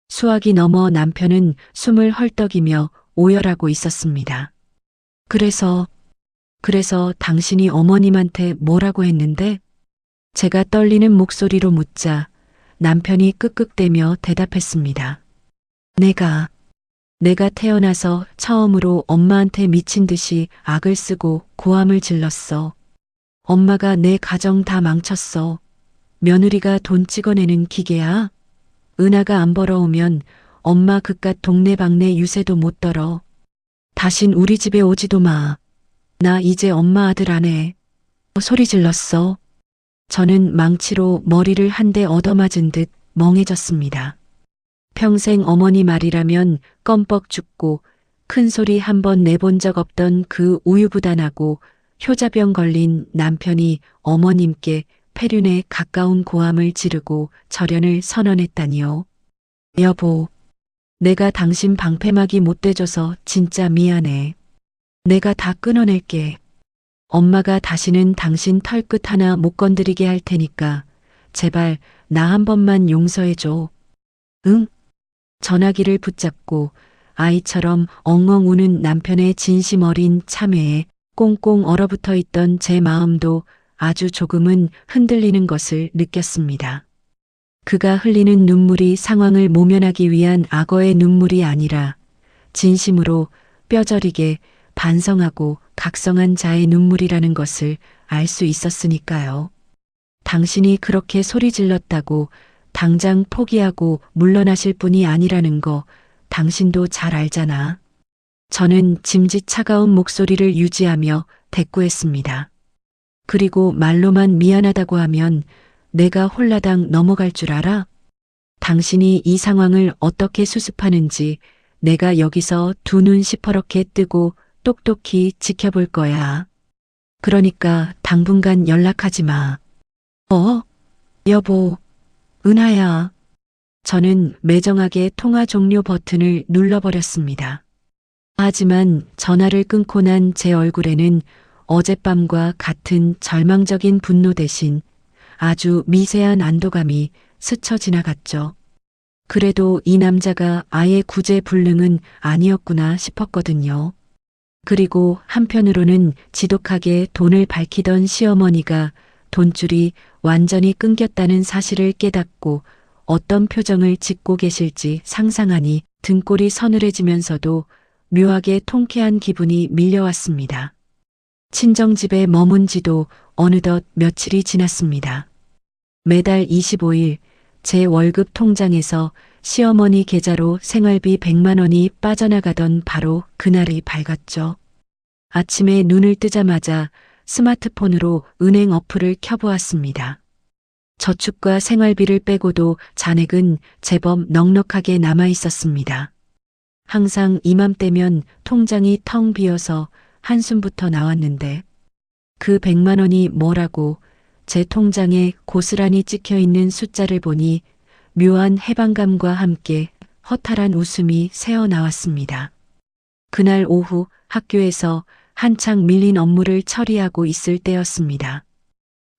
수학이 넘어 남편은 숨을 헐떡이며 오열하고 있었습니다. 그래서 당신이 어머님한테 뭐라고 했는데? 제가 떨리는 목소리로 묻자 남편이 끄끄대며 대답했습니다. 내가 태어나서 처음으로 엄마한테 미친 듯이 악을 쓰고 고함을 질렀어. 엄마가 내 가정 다 망쳤어. 며느리가 돈 찍어내는 기계야? 은하가 안 벌어오면 엄마 그깟 동네방네 유세도 못 떨어. 다신 우리 집에 오지도 마. 나 이제 엄마 아들 안 해. 소리 질렀어. 저는 망치로 머리를 한 대 얻어맞은 듯 멍해졌습니다. 평생 어머니 말이라면 껌뻑 죽고 큰 소리 한 번 내본 적 없던 그 우유부단하고 효자병 걸린 남편이 어머님께 폐륜에 가까운 고함을 지르고 절연을 선언했다니요. 여보, 내가 당신 방패막이 못 돼줘서 진짜 미안해. 내가 다 끊어낼게. 엄마가 다시는 당신 털끝 하나 못 건드리게 할 테니까 제발 나 한 번만 용서해줘. 응? 전화기를 붙잡고 아이처럼 엉엉 우는 남편의 진심 어린 참회에 꽁꽁 얼어붙어 있던 제 마음도 아주 조금은 흔들리는 것을 느꼈습니다. 그가 흘리는 눈물이 상황을 모면하기 위한 악어의 눈물이 아니라 진심으로 뼈저리게 반성하고 각성한 자의 눈물이라는 것을 알 수 있었으니까요. 당신이 그렇게 소리 질렀다고 당장 포기하고 물러나실 분이 아니라는 거 당신도 잘 알잖아. 저는 짐짓 차가운 목소리를 유지하며 대꾸했습니다. 그리고 말로만 미안하다고 하면 내가 홀라당 넘어갈 줄 알아? 당신이 이 상황을 어떻게 수습하는지 내가 여기서 두 눈 시퍼렇게 뜨고 똑똑히 지켜볼 거야. 그러니까 당분간 연락하지 마. 여보, 은하야. 저는 매정하게 통화 종료 버튼을 눌러버렸습니다. 하지만 전화를 끊고 난 제 얼굴에는 어젯밤과 같은 절망적인 분노 대신 아주 미세한 안도감이 스쳐 지나갔죠. 그래도 이 남자가 아예 구제불능은 아니었구나 싶었거든요. 그리고 한편으로는 지독하게 돈을 밝히던 시어머니가 돈줄이 완전히 끊겼다는 사실을 깨닫고 어떤 표정을 짓고 계실지 상상하니 등골이 서늘해지면서도 묘하게 통쾌한 기분이 밀려왔습니다. 친정집에 머문 지도 어느덧 며칠이 지났습니다. 매달 25일 제 월급 통장에서 시어머니 계좌로 생활비 100만 원이 빠져나가던 바로 그날이 밝았죠. 아침에 눈을 뜨자마자 스마트폰으로 은행 어플을 켜보았습니다. 저축과 생활비를 빼고도 잔액은 제법 넉넉하게 남아 있었습니다. 항상 이맘때면 통장이 텅 비어서 한숨부터 나왔는데 그 100만 원이 뭐라고 제 통장에 고스란히 찍혀 있는 숫자를 보니 묘한 해방감과 함께 허탈한 웃음이 새어나왔습니다. 그날 오후 학교에서 한창 밀린 업무를 처리하고 있을 때였습니다.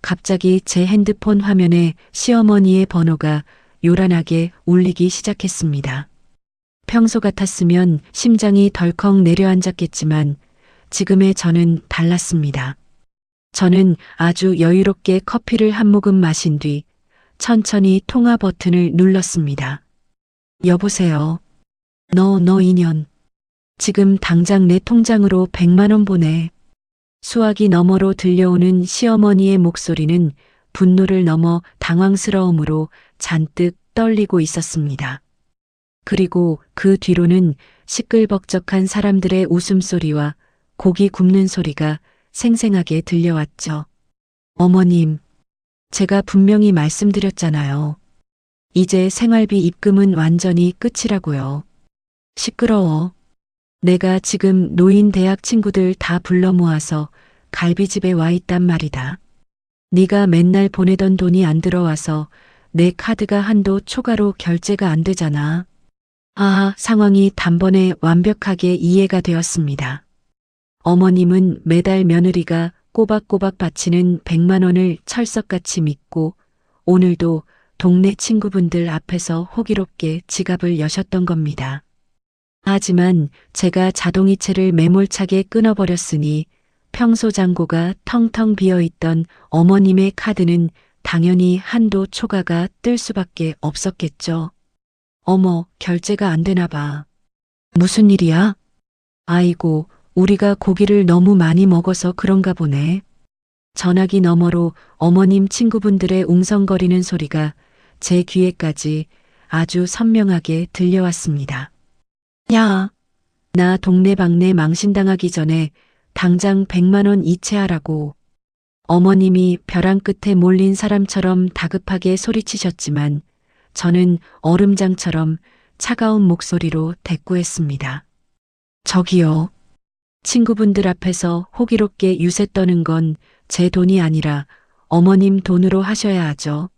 갑자기 제 핸드폰 화면에 시어머니의 번호가 요란하게 울리기 시작했습니다. 평소 같았으면 심장이 덜컥 내려앉았겠지만 지금의 저는 달랐습니다. 저는 아주 여유롭게 커피를 한 모금 마신 뒤 천천히 통화 버튼을 눌렀습니다. 여보세요. 너 인연. 지금 당장 내 통장으로 100만 원 보내. 수화기 너머로 들려오는 시어머니의 목소리는 분노를 넘어 당황스러움으로 잔뜩 떨리고 있었습니다. 그리고 그 뒤로는 시끌벅적한 사람들의 웃음소리와 고기 굽는 소리가 생생하게 들려왔죠. 어머님, 제가 분명히 말씀드렸잖아요. 이제 생활비 입금은 완전히 끝이라고요. 시끄러워. 내가 지금 노인 대학 친구들 다 불러 모아서 갈비집에 와 있단 말이다. 네가 맨날 보내던 돈이 안 들어와서 내 카드가 한도 초과로 결제가 안 되잖아. 아, 상황이 단번에 완벽하게 이해가 되었습니다. 어머님은 매달 며느리가 꼬박꼬박 바치는 100만 원을 철석같이 믿고 오늘도 동네 친구분들 앞에서 호기롭게 지갑을 여셨던 겁니다. 하지만 제가 자동이체를 매몰차게 끊어버렸으니 평소 잔고가 텅텅 비어있던 어머님의 카드는 당연히 한도 초과가 뜰 수밖에 없었겠죠. 어머, 결제가 안 되나 봐. 무슨 일이야? 아이고, 우리가 고기를 너무 많이 먹어서 그런가 보네. 전화기 너머로 어머님 친구분들의 웅성거리는 소리가 제 귀에까지 아주 선명하게 들려왔습니다. 야, 나 동네방네 망신당하기 전에 당장 100만 원 이체하라고. 어머님이 벼랑 끝에 몰린 사람처럼 다급하게 소리치셨지만 저는 얼음장처럼 차가운 목소리로 대꾸했습니다. 저기요. 친구분들 앞에서 호기롭게 유세 떠는 건 제 돈이 아니라 어머님 돈으로 하셔야 하죠.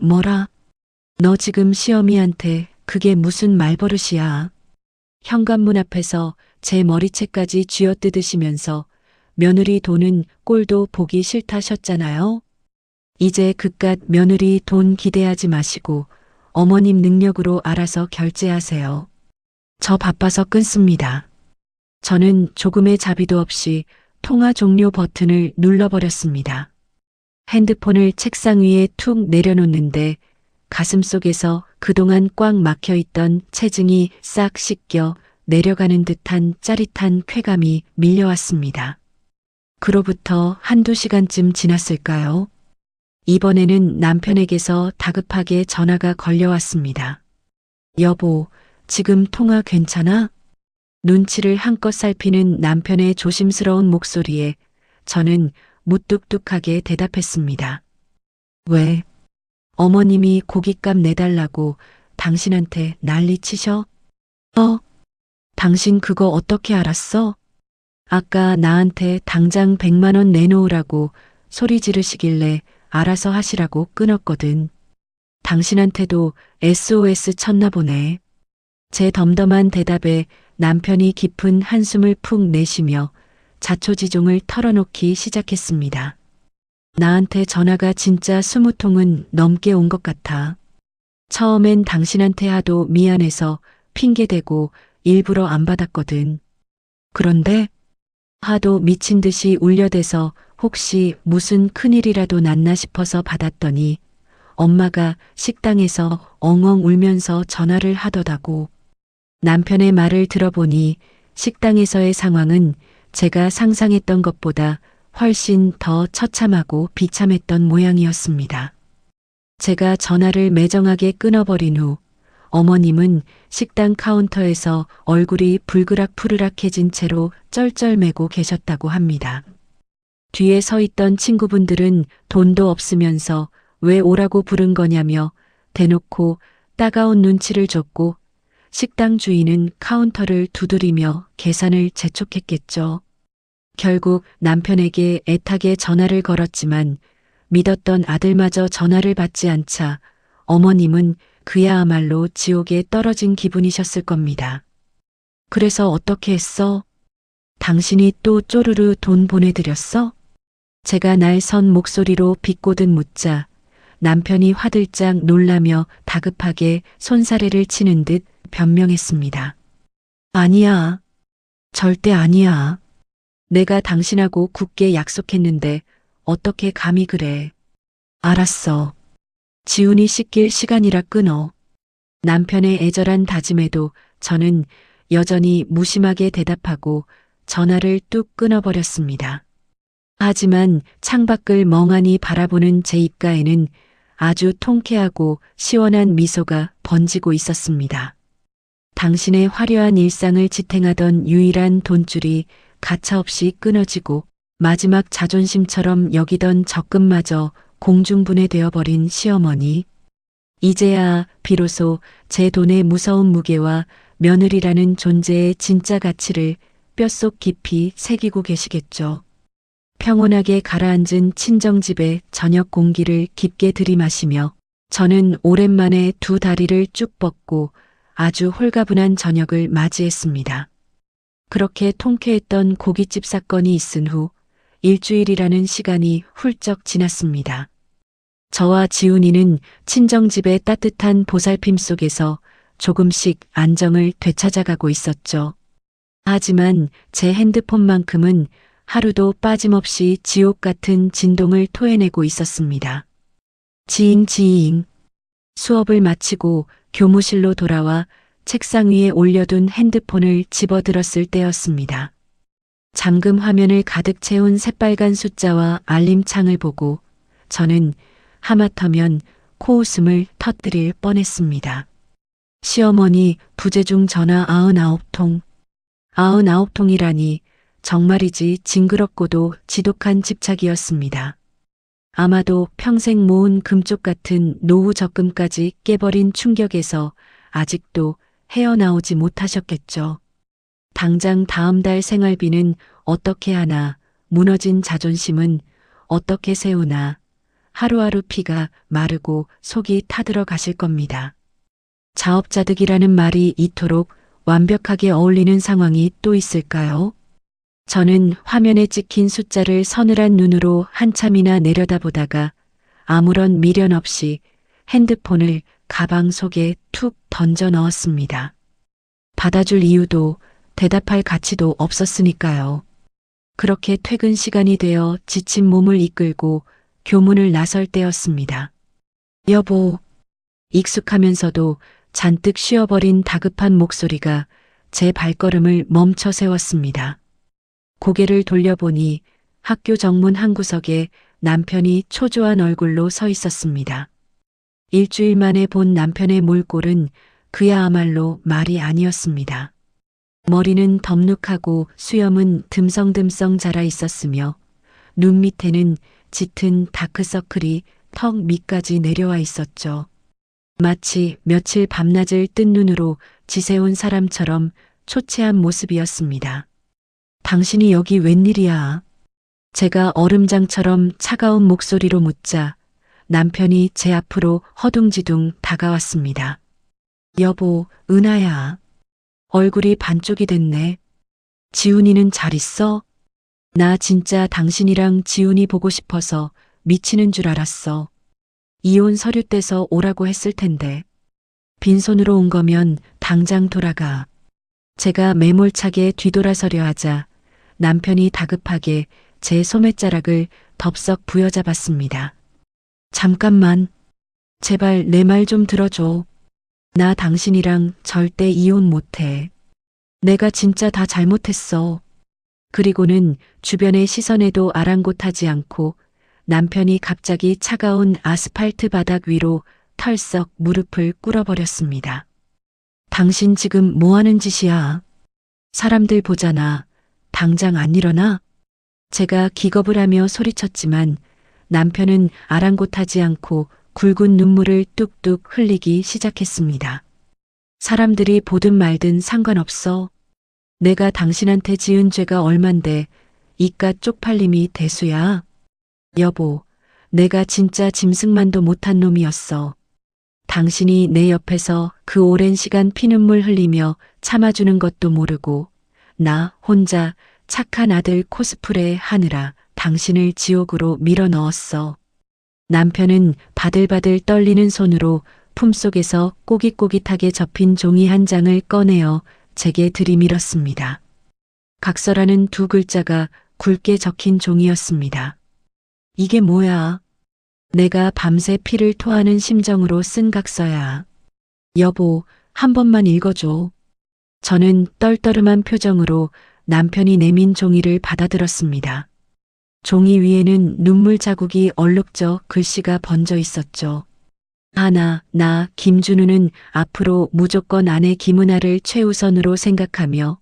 뭐라? 너 지금 시어미한테 그게 무슨 말버릇이야. 현관문 앞에서 제 머리채까지 쥐어뜯으시면서 며느리 돈은 꼴도 보기 싫다셨잖아요. 이제 그깟 며느리 돈 기대하지 마시고 어머님 능력으로 알아서 결제하세요. 저 바빠서 끊습니다. 저는 조금의 자비도 없이 통화 종료 버튼을 눌러버렸습니다. 핸드폰을 책상 위에 툭 내려놓는데 가슴속에서 그동안 꽉 막혀있던 체증이 싹 씻겨 내려가는 듯한 짜릿한 쾌감이 밀려왔습니다. 그로부터 한두 시간쯤 지났을까요? 이번에는 남편에게서 다급하게 전화가 걸려왔습니다. 여보, 지금 통화 괜찮아? 눈치를 한껏 살피는 남편의 조심스러운 목소리에 저는 무뚝뚝하게 대답했습니다. 왜? 어머님이 고깃값 내달라고 당신한테 난리치셔? 당신 그거 어떻게 알았어? 아까 나한테 당장 100만 원 내놓으라고 소리 지르시길래 알아서 하시라고 끊었거든. 당신한테도 SOS 쳤나 보네. 제 덤덤한 대답에 남편이 깊은 한숨을 푹 내쉬며 자초지종을 털어놓기 시작했습니다. 나한테 전화가 진짜 20통은 넘게 온 것 같아. 처음엔 당신한테 하도 미안해서 핑계대고 일부러 안 받았거든. 그런데 하도 미친 듯이 울려대서 혹시 무슨 큰일이라도 났나 싶어서 받았더니 엄마가 식당에서 엉엉 울면서 전화를 하더라고. 남편의 말을 들어보니 식당에서의 상황은 제가 상상했던 것보다 훨씬 더 처참하고 비참했던 모양이었습니다. 제가 전화를 매정하게 끊어버린 후 어머님은 식당 카운터에서 얼굴이 불그락푸르락해진 채로 쩔쩔매고 계셨다고 합니다. 뒤에 서 있던 친구분들은 돈도 없으면서 왜 오라고 부른 거냐며 대놓고 따가운 눈치를 줬고 식당 주인은 카운터를 두드리며 계산을 재촉했겠죠. 결국 남편에게 애타게 전화를 걸었지만 믿었던 아들마저 전화를 받지 않자 어머님은 그야말로 지옥에 떨어진 기분이셨을 겁니다. 그래서 어떻게 했어? 당신이 또 쪼르르 돈 보내드렸어? 제가 날선 목소리로 비꼬듯 묻자 남편이 화들짝 놀라며 다급하게 손사래를 치는 듯 변명했습니다. 아니야. 절대 아니야. 내가 당신하고 굳게 약속했는데 어떻게 감히 그래. 알았어. 지훈이 씻길 시간이라 끊어. 남편의 애절한 다짐에도 저는 여전히 무심하게 대답하고 전화를 뚝 끊어버렸습니다. 하지만 창밖을 멍하니 바라보는 제 입가에는 아주 통쾌하고 시원한 미소가 번지고 있었습니다. 당신의 화려한 일상을 지탱하던 유일한 돈줄이 가차없이 끊어지고 마지막 자존심처럼 여기던 적금마저 공중분해되어 버린 시어머니. 이제야 비로소 제 돈의 무서운 무게와 며느리라는 존재의 진짜 가치를 뼛속 깊이 새기고 계시겠죠. 평온하게 가라앉은 친정집의 저녁 공기를 깊게 들이마시며 저는 오랜만에 두 다리를 쭉 뻗고 아주 홀가분한 저녁을 맞이했습니다. 그렇게 통쾌했던 고깃집 사건이 있은 후 일주일이라는 시간이 훌쩍 지났습니다. 저와 지훈이는 친정집의 따뜻한 보살핌 속에서 조금씩 안정을 되찾아가고 있었죠. 하지만 제 핸드폰만큼은 하루도 빠짐없이 지옥 같은 진동을 토해내고 있었습니다. 지잉. 수업을 마치고 교무실로 돌아와 책상 위에 올려둔 핸드폰을 집어들었을 때였습니다. 잠금 화면을 가득 채운 새빨간 숫자와 알림창을 보고 저는 하마터면 코웃음을 터뜨릴 뻔했습니다. 시어머니 부재중 전화 99통. 99통이라니 정말이지 징그럽고도 지독한 집착이었습니다. 아마도 평생 모은 금쪽 같은 노후 적금까지 깨버린 충격에서 아직도 헤어나오지 못하셨겠죠. 당장 다음 달 생활비는 어떻게 하나, 무너진 자존심은 어떻게 세우나, 하루하루 피가 마르고 속이 타들어 가실 겁니다. 자업자득이라는 말이 이토록 완벽하게 어울리는 상황이 또 있을까요? 저는 화면에 찍힌 숫자를 서늘한 눈으로 한참이나 내려다보다가 아무런 미련 없이 핸드폰을 가방 속에 툭 던져 넣었습니다. 받아줄 이유도 대답할 가치도 없었으니까요. 그렇게 퇴근 시간이 되어 지친 몸을 이끌고 교문을 나설 때였습니다. 여보, 익숙하면서도 잔뜩 쉬어버린 다급한 목소리가 제 발걸음을 멈춰 세웠습니다. 고개를 돌려보니 학교 정문 한 구석에 남편이 초조한 얼굴로 서 있었습니다. 일주일 만에 본 남편의 몰골은 그야말로 말이 아니었습니다. 머리는 덥룩하고 수염은 듬성듬성 자라 있었으며 눈 밑에는 짙은 다크서클이 턱 밑까지 내려와 있었죠. 마치 며칠 밤낮을 뜬 눈으로 지새운 사람처럼 초췌한 모습이었습니다. 당신이 여기 웬일이야? 제가 얼음장처럼 차가운 목소리로 묻자 남편이 제 앞으로 허둥지둥 다가왔습니다. 여보, 은하야. 얼굴이 반쪽이 됐네. 지훈이는 잘 있어? 나 진짜 당신이랑 지훈이 보고 싶어서 미치는 줄 알았어. 이혼 서류 떼서 오라고 했을 텐데. 빈손으로 온 거면 당장 돌아가. 제가 매몰차게 뒤돌아서려 하자 남편이 다급하게 제 소매자락을 덥석 부여잡았습니다. 잠깐만. 제발 내 말 좀 들어줘. 나 당신이랑 절대 이혼 못해. 내가 진짜 다 잘못했어. 그리고는 주변의 시선에도 아랑곳하지 않고 남편이 갑자기 차가운 아스팔트 바닥 위로 털썩 무릎을 꿇어버렸습니다. 당신 지금 뭐 하는 짓이야? 사람들 보잖아. 당장 안 일어나? 제가 기겁을 하며 소리쳤지만 남편은 아랑곳하지 않고 굵은 눈물을 뚝뚝 흘리기 시작했습니다. 사람들이 보든 말든 상관없어. 내가 당신한테 지은 죄가 얼만데 이깟 쪽팔림이 대수야. 여보, 내가 진짜 짐승만도 못한 놈이었어. 당신이 내 옆에서 그 오랜 시간 피눈물 흘리며 참아주는 것도 모르고 나 혼자 착한 아들 코스프레 하느라 당신을 지옥으로 밀어 넣었어. 남편은 바들바들 떨리는 손으로 품속에서 꼬깃꼬깃하게 접힌 종이 한 장을 꺼내어 제게 들이밀었습니다. 각서라는 두 글자가 굵게 적힌 종이었습니다. 이게 뭐야? 내가 밤새 피를 토하는 심정으로 쓴 각서야. 여보, 한 번만 읽어줘. 저는 떨떠름한 표정으로 남편이 내민 종이를 받아들었습니다. 종이 위에는 눈물 자국이 얼룩져 글씨가 번져 있었죠. 나, 김준우는 앞으로 무조건 아내 김은아를 최우선으로 생각하며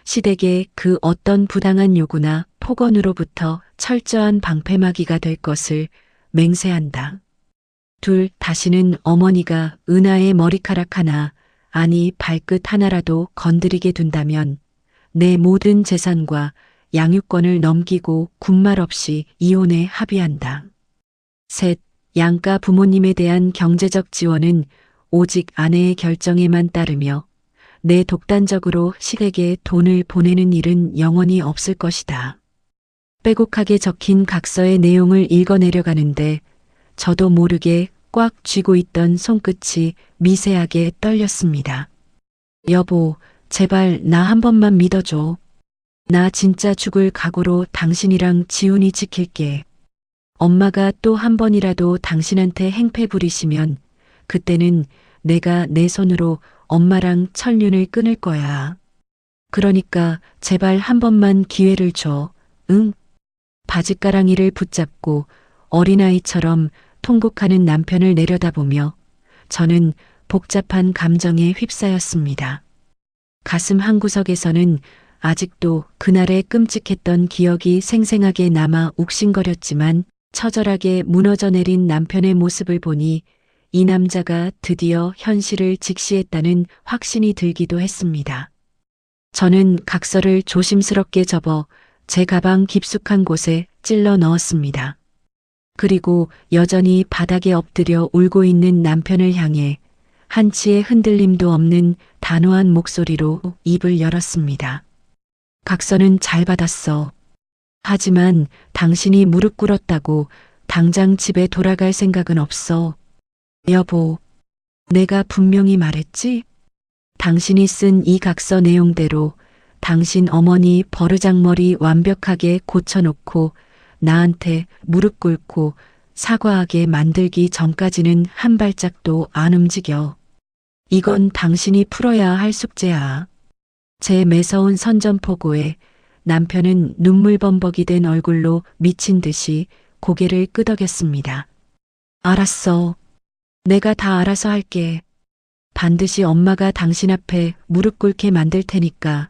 시댁의 그 어떤 부당한 요구나 폭언으로부터 철저한 방패막이가 될 것을 맹세한다. 다시는 어머니가 은하의 머리카락 하나 아니 발끝 하나라도 건드리게 둔다면 내 모든 재산과 양육권을 넘기고 군말 없이 이혼에 합의한다. 셋, 양가 부모님에 대한 경제적 지원은 오직 아내의 결정에만 따르며 내 독단적으로 식에게 돈을 보내는 일은 영원히 없을 것이다. 빼곡하게 적힌 각서의 내용을 읽어내려가는데 저도 모르게 꽉 쥐고 있던 손끝이 미세하게 떨렸습니다. 여보, 제발 나 한 번만 믿어줘. 나 진짜 죽을 각오로 당신이랑 지훈이 지킬게. 엄마가 또 한 번이라도 당신한테 행패 부리시면 그때는 내가 내 손으로 엄마랑 천륜을 끊을 거야. 그러니까 제발 한 번만 기회를 줘. 응? 바짓가랑이를 붙잡고 어린아이처럼 통곡하는 남편을 내려다보며 저는 복잡한 감정에 휩싸였습니다. 가슴 한구석에서는 아직도 그날의 끔찍했던 기억이 생생하게 남아 욱신거렸지만 처절하게 무너져 내린 남편의 모습을 보니 이 남자가 드디어 현실을 직시했다는 확신이 들기도 했습니다. 저는 각서를 조심스럽게 접어 제 가방 깊숙한 곳에 찔러 넣었습니다. 그리고 여전히 바닥에 엎드려 울고 있는 남편을 향해 한치의 흔들림도 없는 단호한 목소리로 입을 열었습니다. 각서는 잘 받았어. 하지만 당신이 무릎 꿇었다고 당장 집에 돌아갈 생각은 없어. 여보, 내가 분명히 말했지? 당신이 쓴 이 각서 내용대로 당신 어머니 버르장머리 완벽하게 고쳐놓고 나한테 무릎 꿇고 사과하게 만들기 전까지는 한 발짝도 안 움직여. 이건 당신이 풀어야 할 숙제야. 제 매서운 선전포고에 남편은 눈물범벅이 된 얼굴로 미친 듯이 고개를 끄덕였습니다. 알았어. 내가 다 알아서 할게. 반드시 엄마가 당신 앞에 무릎 꿇게 만들 테니까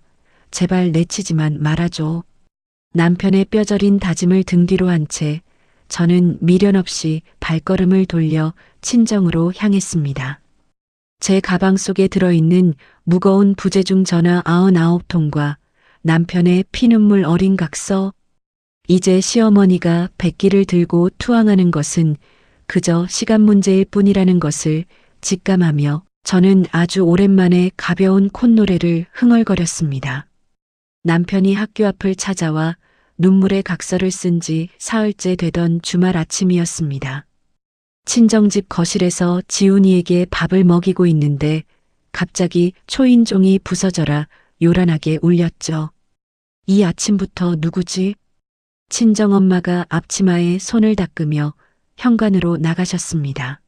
제발 내치지만 말아줘. 남편의 뼈저린 다짐을 등 뒤로 한 채 저는 미련 없이 발걸음을 돌려 친정으로 향했습니다. 제 가방 속에 들어있는 무거운 부재중 전화 99통과 남편의 피눈물 어린 각서. 이제 시어머니가 백기를 들고 투항하는 것은 그저 시간 문제일 뿐이라는 것을 직감하며 저는 아주 오랜만에 가벼운 콧노래를 흥얼거렸습니다. 남편이 학교 앞을 찾아와 눈물의 각서를 쓴 지 사흘째 되던 주말 아침이었습니다. 친정집 거실에서 지훈이에게 밥을 먹이고 있는데 갑자기 초인종이 부서져라 요란하게 울렸죠. 이 아침부터 누구지? 친정엄마가 앞치마에 손을 닦으며 현관으로 나가셨습니다.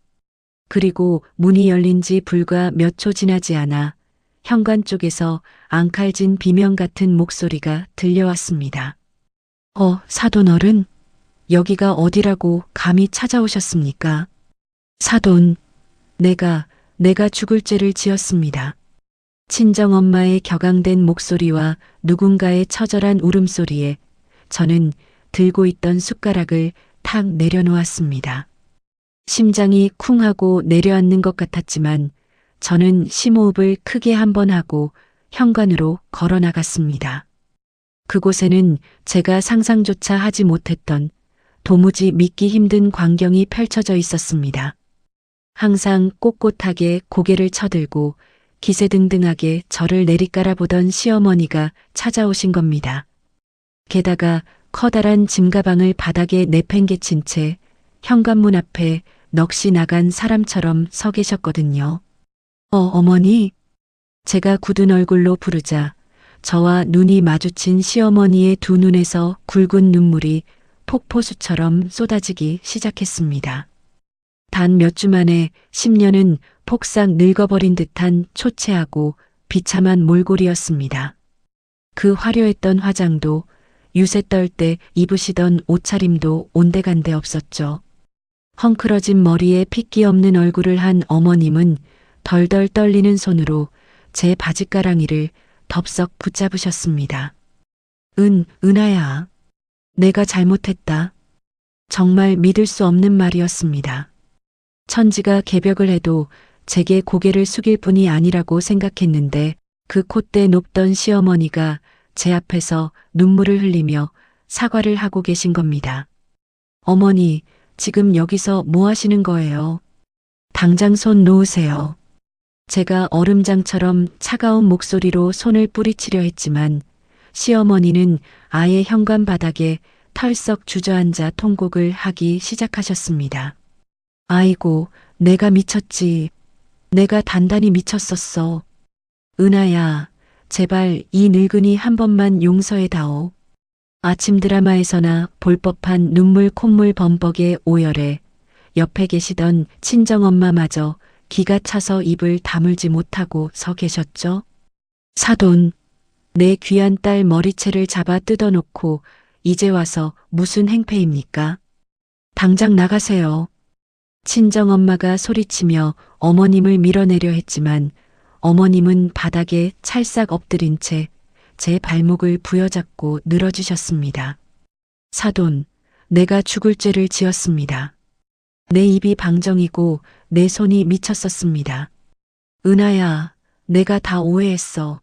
그리고 문이 열린 지 불과 몇 초 지나지 않아 현관 쪽에서 앙칼진 비명 같은 목소리가 들려왔습니다. 사돈 어른, 여기가 어디라고 감히 찾아오셨습니까? 사돈, 내가 죽을 죄를 지었습니다. 친정엄마의 격앙된 목소리와 누군가의 처절한 울음소리에 저는 들고 있던 숟가락을 탁 내려놓았습니다. 심장이 쿵 하고 내려앉는 것 같았지만 저는 심호흡을 크게 한 번 하고 현관으로 걸어 나갔습니다. 그곳에는 제가 상상조차 하지 못했던 도무지 믿기 힘든 광경이 펼쳐져 있었습니다. 항상 꼿꼿하게 고개를 쳐들고 기세등등하게 저를 내리깔아보던 시어머니가 찾아오신 겁니다. 게다가 커다란 짐가방을 바닥에 내팽개친 채 현관문 앞에 넋이 나간 사람처럼 서 계셨거든요. 어머니. 제가 굳은 얼굴로 부르자 저와 눈이 마주친 시어머니의 두 눈에서 굵은 눈물이 폭포수처럼 쏟아지기 시작했습니다. 단 몇 주 만에 10년은 폭삭 늙어버린 듯한 초췌하고 비참한 몰골이었습니다. 그 화려했던 화장도 유세 떨 때 입으시던 옷차림도 온데간데 없었죠. 헝클어진 머리에 핏기 없는 얼굴을 한 어머님은 덜덜 떨리는 손으로 제 바짓가랑이를 덥석 붙잡으셨습니다. 은하야. 내가 잘못했다. 정말 믿을 수 없는 말이었습니다. 천지가 개벽을 해도 제게 고개를 숙일 뿐이 아니라고 생각했는데 그 콧대 높던 시어머니가 제 앞에서 눈물을 흘리며 사과를 하고 계신 겁니다. 어머니, 지금 여기서 뭐 하시는 거예요? 당장 손 놓으세요. 제가 얼음장처럼 차가운 목소리로 손을 뿌리치려 했지만 시어머니는 아예 현관 바닥에 털썩 주저앉아 통곡을 하기 시작하셨습니다. 아이고, 내가 미쳤지. 내가 단단히 미쳤었어. 은하야, 제발 이 늙은이 한 번만 용서해다오. 아침 드라마에서나 볼 법한 눈물 콧물 범벅의 오열에 옆에 계시던 친정엄마마저 기가 차서 입을 다물지 못하고 서 계셨죠. 사돈, 내 귀한 딸 머리채를 잡아 뜯어놓고 이제 와서 무슨 행패입니까? 당장 나가세요. 친정엄마가 소리치며 어머님을 밀어내려 했지만 어머님은 바닥에 찰싹 엎드린 채 제 발목을 부여잡고 늘어지셨습니다. 사돈, 내가 죽을 죄를 지었습니다. 내 입이 방정이고 내 손이 미쳤었습니다. 은하야, 내가 다 오해했어.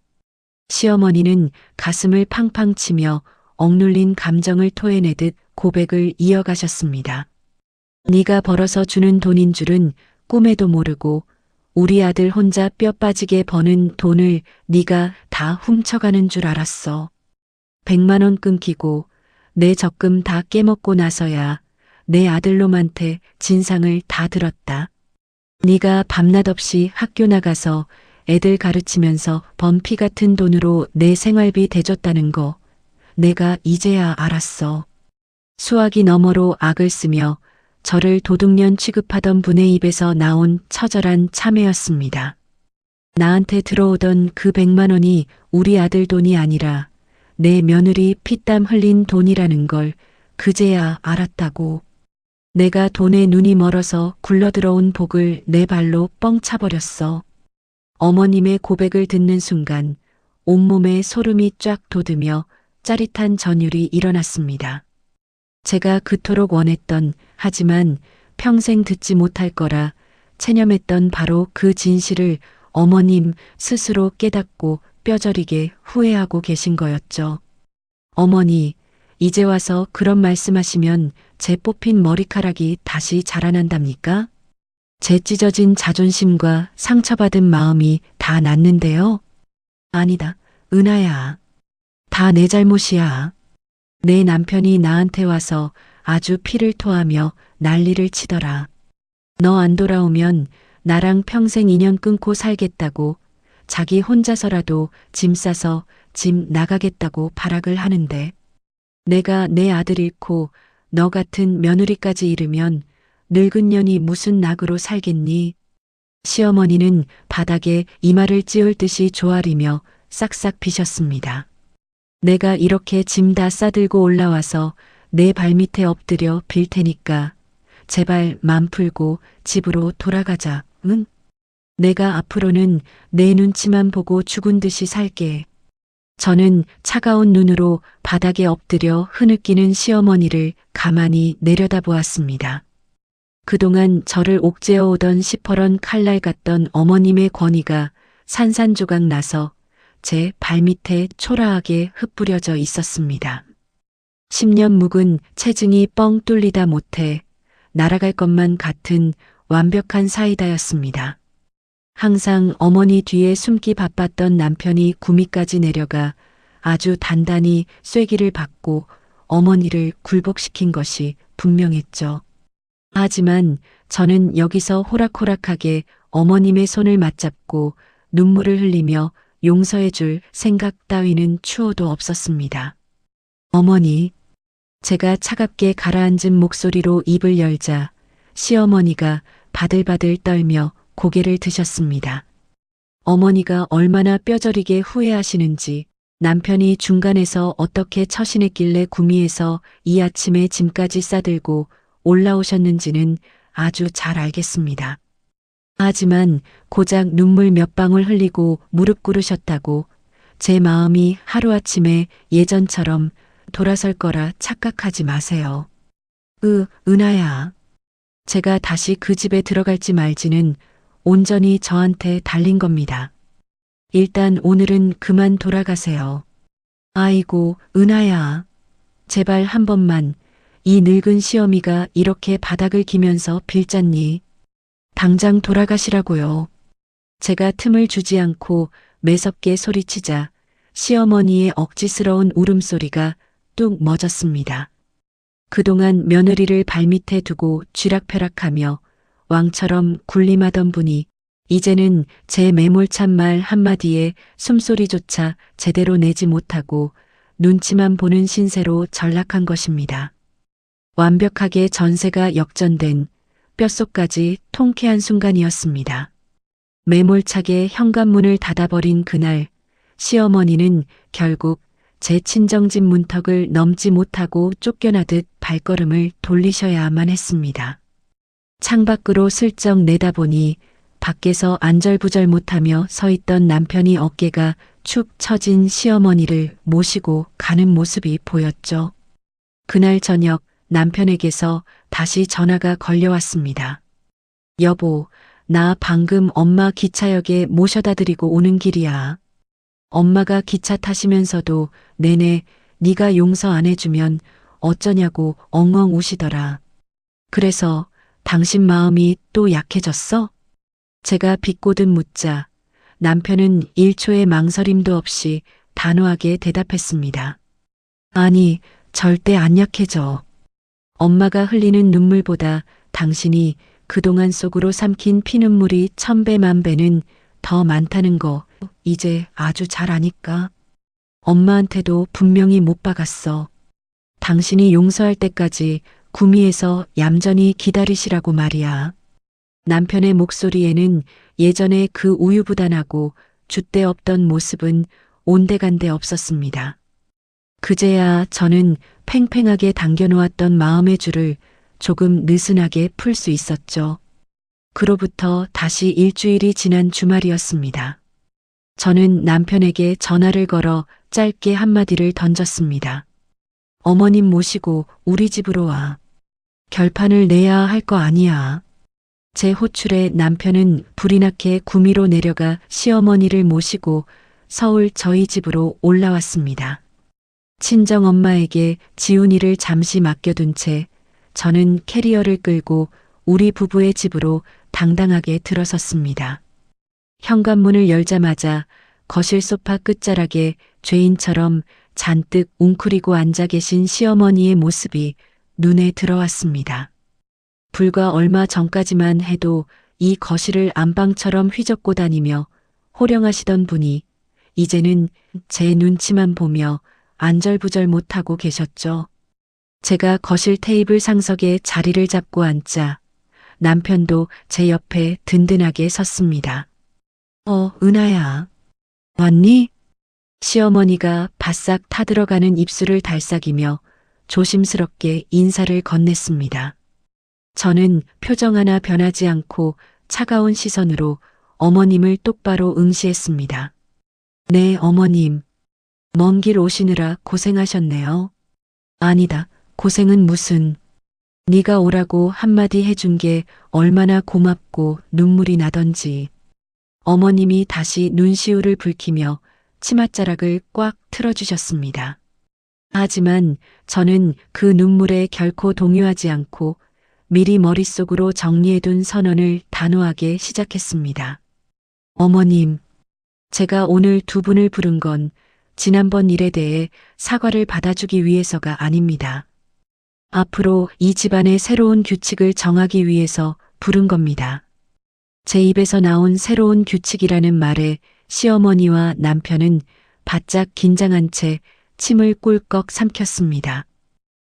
시어머니는 가슴을 팡팡 치며 억눌린 감정을 토해내듯 고백을 이어가셨습니다. 네가 벌어서 주는 돈인 줄은 꿈에도 모르고 우리 아들 혼자 뼈 빠지게 버는 돈을 네가 다 훔쳐가는 줄 알았어. 100만 원 끊기고 내 적금 다 깨먹고 나서야 내 아들놈한테 진상을 다 들었다. 네가 밤낮 없이 학교 나가서 애들 가르치면서 번 피 같은 돈으로 내 생활비 대줬다는 거 내가 이제야 알았어. 수화기 너머로 악을 쓰며 저를 도둑년 취급하던 분의 입에서 나온 처절한 참회였습니다. 나한테 들어오던 그 100만 원이 우리 아들 돈이 아니라 내 며느리 피땀 흘린 돈이라는 걸 그제야 알았다고. 내가 돈에 눈이 멀어서 굴러들어온 복을 내 발로 뻥 차버렸어. 어머님의 고백을 듣는 순간 온몸에 소름이 쫙 돋으며 짜릿한 전율이 일어났습니다. 제가 그토록 원했던 하지만 평생 듣지 못할 거라 체념했던 바로 그 진실을 어머님 스스로 깨닫고 뼈저리게 후회하고 계신 거였죠. 어머니, 이제 와서 그런 말씀하시면 제 뽑힌 머리카락이 다시 자라난답니까? 제 찢어진 자존심과 상처받은 마음이 다 낫는데요? 아니다, 은하야. 다 내 잘못이야. 내 남편이 나한테 와서 아주 피를 토하며 난리를 치더라. 너 안 돌아오면 나랑 평생 인연 끊고 살겠다고 자기 혼자서라도 짐 싸서 집 나가겠다고 발악을 하는데 내가 내 아들 잃고 너 같은 며느리까지 잃으면 늙은 년이 무슨 낙으로 살겠니? 시어머니는 바닥에 이마를 찌울 듯이 조아리며 싹싹 비셨습니다. 내가 이렇게 짐 다 싸들고 올라와서 내 발밑에 엎드려 빌 테니까 제발 맘 풀고 집으로 돌아가자, 응? 내가 앞으로는 내 눈치만 보고 죽은 듯이 살게. 저는 차가운 눈으로 바닥에 엎드려 흐느끼는 시어머니를 가만히 내려다보았습니다. 그동안 저를 옥죄어 오던 시퍼런 칼날 같던 어머님의 권위가 산산조각 나서 제 발밑에 초라하게 흩뿌려져 있었습니다. 10년 묵은 체증이 뻥 뚫리다 못해 날아갈 것만 같은 완벽한 사이다였습니다. 항상 어머니 뒤에 숨기 바빴던 남편이 구미까지 내려가 아주 단단히 쐐기를 받고 어머니를 굴복시킨 것이 분명했죠. 하지만 저는 여기서 호락호락하게 어머님의 손을 맞잡고 눈물을 흘리며 용서해 줄 생각 따위는 추호도 없었습니다. 어머니, 제가 차갑게 가라앉은 목소리로 입을 열자 시어머니가 바들바들 떨며 고개를 드셨습니다. 어머니가 얼마나 뼈저리게 후회하시는지 남편이 중간에서 어떻게 처신했길래 구미에서 이 아침에 짐까지 싸들고 올라오셨는지는 아주 잘 알겠습니다. 하지만 고작 눈물 몇 방울 흘리고 무릎 꿇으셨다고 제 마음이 하루아침에 예전처럼 돌아설 거라 착각하지 마세요. 은하야. 제가 다시 그 집에 들어갈지 말지는 온전히 저한테 달린 겁니다. 일단 오늘은 그만 돌아가세요. 아이고, 은하야. 제발 한 번만. 이 늙은 시어미가 이렇게 바닥을 기면서 빌잖니. 당장 돌아가시라고요. 제가 틈을 주지 않고 매섭게 소리치자 시어머니의 억지스러운 울음소리가 뚝 멎었습니다. 그동안 며느리를 발밑에 두고 쥐락펴락하며 왕처럼 군림하던 분이 이제는 제 매몰찬 말 한마디에 숨소리조차 제대로 내지 못하고 눈치만 보는 신세로 전락한 것입니다. 완벽하게 전세가 역전된 뼛속까지 통쾌한 순간이었습니다. 매몰차게 현관문을 닫아버린 그날 시어머니는 결국 제 친정집 문턱을 넘지 못하고 쫓겨나듯 발걸음을 돌리셔야만 했습니다. 창밖으로 슬쩍 내다보니 밖에서 안절부절 못하며 서 있던 남편이 어깨가 축 처진 시어머니를 모시고 가는 모습이 보였죠. 그날 저녁 남편에게서 다시 전화가 걸려왔습니다. 여보, 나 방금 엄마 기차역에 모셔다 드리고 오는 길이야. 엄마가 기차 타시면서도 내내 네가 용서 안 해주면 어쩌냐고 엉엉 우시더라. 그래서 당신 마음이 또 약해졌어? 제가 비꼬듯 묻자 남편은 1초의 망설임도 없이 단호하게 대답했습니다. 아니, 절대 안 약해져. 엄마가 흘리는 눈물보다 당신이 그동안 속으로 삼킨 피눈물이 1000배 만배는 더 많다는 거 이제 아주 잘 아니까. 엄마한테도 분명히 못 박았어. 당신이 용서할 때까지 구미에서 얌전히 기다리시라고 말이야. 남편의 목소리에는 예전에 그 우유부단하고 줏대 없던 모습은 온데간데 없었습니다. 그제야 저는 팽팽하게 당겨놓았던 마음의 줄을 조금 느슨하게 풀 수 있었죠. 그로부터 다시 일주일이 지난 주말이었습니다. 저는 남편에게 전화를 걸어 짧게 한마디를 던졌습니다. 어머님 모시고 우리 집으로 와. 결판을 내야 할 거 아니야. 제 호출에 남편은 불이 나게 구미로 내려가 시어머니를 모시고 서울 저희 집으로 올라왔습니다. 친정엄마에게 지훈이를 잠시 맡겨둔 채 저는 캐리어를 끌고 우리 부부의 집으로 당당하게 들어섰습니다. 현관문을 열자마자 거실 소파 끝자락에 죄인처럼 잔뜩 웅크리고 앉아 계신 시어머니의 모습이 눈에 들어왔습니다. 불과 얼마 전까지만 해도 이 거실을 안방처럼 휘젓고 다니며 호령하시던 분이 이제는 제 눈치만 보며 안절부절 못하고 계셨죠. 제가 거실 테이블 상석에 자리를 잡고 앉자 남편도 제 옆에 든든하게 섰습니다. 은하야. 왔니? 시어머니가 바싹 타들어가는 입술을 달싹이며 조심스럽게 인사를 건넸습니다. 저는 표정 하나 변하지 않고 차가운 시선으로 어머님을 똑바로 응시했습니다. 네, 어머님. 먼 길 오시느라 고생하셨네요. 아니다, 고생은 무슨. 네가 오라고 한마디 해준 게 얼마나 고맙고 눈물이 나던지. 어머님이 다시 눈시울을 붉히며 치맛자락을 꽉 틀어주셨습니다. 하지만 저는 그 눈물에 결코 동요하지 않고 미리 머릿속으로 정리해둔 선언을 단호하게 시작했습니다. 어머님, 제가 오늘 두 분을 부른 건 지난번 일에 대해 사과를 받아주기 위해서가 아닙니다. 앞으로 이 집안의 새로운 규칙을 정하기 위해서 부른 겁니다. 제 입에서 나온 새로운 규칙이라는 말에 시어머니와 남편은 바짝 긴장한 채 침을 꿀꺽 삼켰습니다.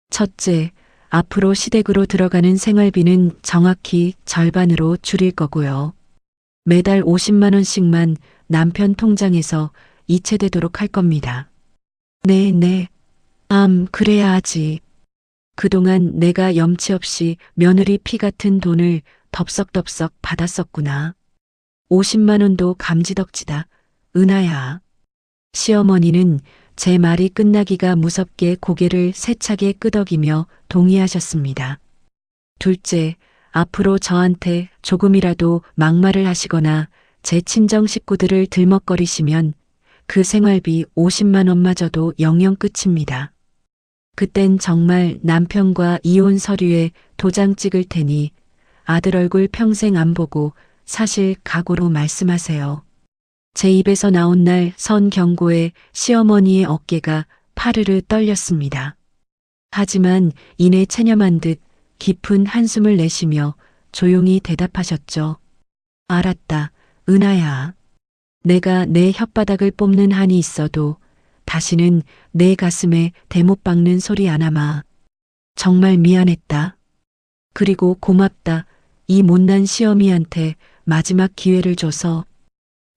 첫째, 앞으로 시댁으로 들어가는 생활비는 정확히 절반으로 줄일 거고요. 매달 50만 원씩만 남편 통장에서 이체되도록 할 겁니다. 네. 그래야 하지. 그동안 내가 염치 없이 며느리 피 같은 돈을 덥석덥석 받았었구나. 50만 원도 감지덕지다. 은하야. 시어머니는 제 말이 끝나기가 무섭게 고개를 세차게 끄덕이며 동의하셨습니다. 둘째, 앞으로 저한테 조금이라도 막말을 하시거나 제 친정 식구들을 들먹거리시면 그 생활비 50만 원마저도 영영 끝입니다. 그땐 정말 남편과 이혼 서류에 도장 찍을 테니 아들 얼굴 평생 안 보고 사실 각오로 말씀하세요. 제 입에서 나온 날 선 경고에 시어머니의 어깨가 파르르 떨렸습니다. 하지만 이내 체념한 듯 깊은 한숨을 내쉬며 조용히 대답하셨죠. 알았다, 은하야. 내가 내 혓바닥을 뽑는 한이 있어도 다시는 내 가슴에 대못 박는 소리 안 하마. 정말 미안했다. 그리고 고맙다. 이 못난 시어미한테 마지막 기회를 줘서.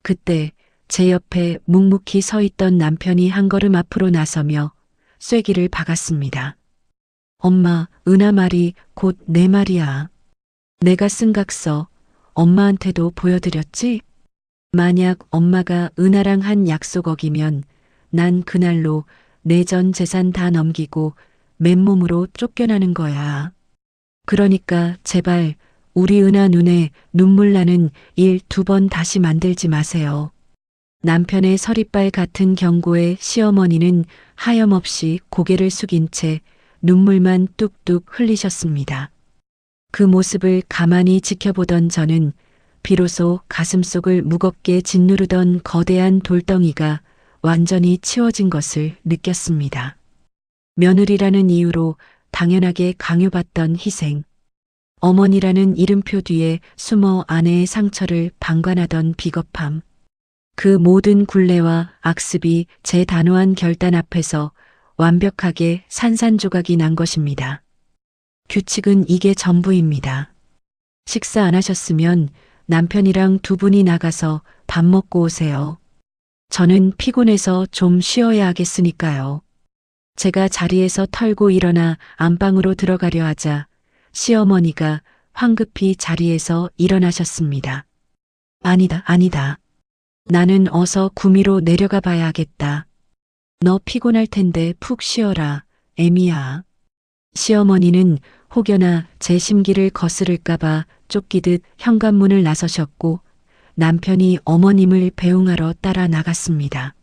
그때 제 옆에 묵묵히 서 있던 남편이 한 걸음 앞으로 나서며 쐐기를 박았습니다. 엄마, 은하 말이 곧 내 말이야. 내가 쓴 각서 엄마한테도 보여드렸지? 만약 엄마가 은하랑 한 약속 어기면 난 그날로 내 전 재산 다 넘기고 맨몸으로 쫓겨나는 거야. 그러니까 제발 우리 은하 눈에 눈물 나는 일 2번 다시 만들지 마세요. 남편의 서리빨 같은 경고에 시어머니는 하염없이 고개를 숙인 채 눈물만 뚝뚝 흘리셨습니다. 그 모습을 가만히 지켜보던 저는 비로소 가슴속을 무겁게 짓누르던 거대한 돌덩이가 완전히 치워진 것을 느꼈습니다. 며느리라는 이유로 당연하게 강요받던 희생, 어머니라는 이름표 뒤에 숨어 아내의 상처를 방관하던 비겁함, 그 모든 굴레와 악습이 제 단호한 결단 앞에서 완벽하게 산산조각이 난 것입니다. 규칙은 이게 전부입니다. 식사 안 하셨으면 남편이랑 2분이 나가서 밥 먹고 오세요. 저는 피곤해서 좀 쉬어야 하겠으니까요. 제가 자리에서 털고 일어나 안방으로 들어가려 하자 시어머니가 황급히 자리에서 일어나셨습니다. 아니다, 아니다. 나는 어서 구미로 내려가 봐야 하겠다. 너 피곤할 텐데 푹 쉬어라, 애미야. 시어머니는 혹여나 제 심기를 거스를까봐 쫓기듯 현관문을 나서셨고 남편이 어머님을 배웅하러 따라 나갔습니다.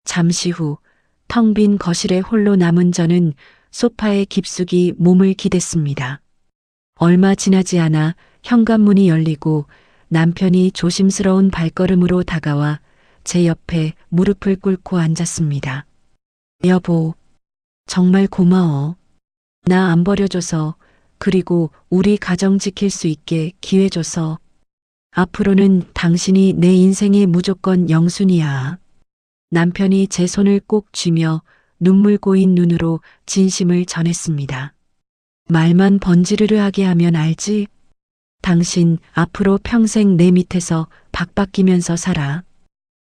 잠시 후 텅 빈 거실에 홀로 남은 저는 소파에 깊숙이 몸을 기댔습니다. 얼마 지나지 않아 현관문이 열리고 남편이 조심스러운 발걸음으로 다가와 제 옆에 무릎을 꿇고 앉았습니다. 여보, 정말 고마워. 나 안 버려줘서, 그리고 우리 가정 지킬 수 있게 기회 줘서. 앞으로는 당신이 내 인생의 무조건 영순이야. 남편이 제 손을 꼭 쥐며 눈물 고인 눈으로 진심을 전했습니다. 말만 번지르르 하게 하면 알지? 당신 앞으로 평생 내 밑에서 박박기면서 살아.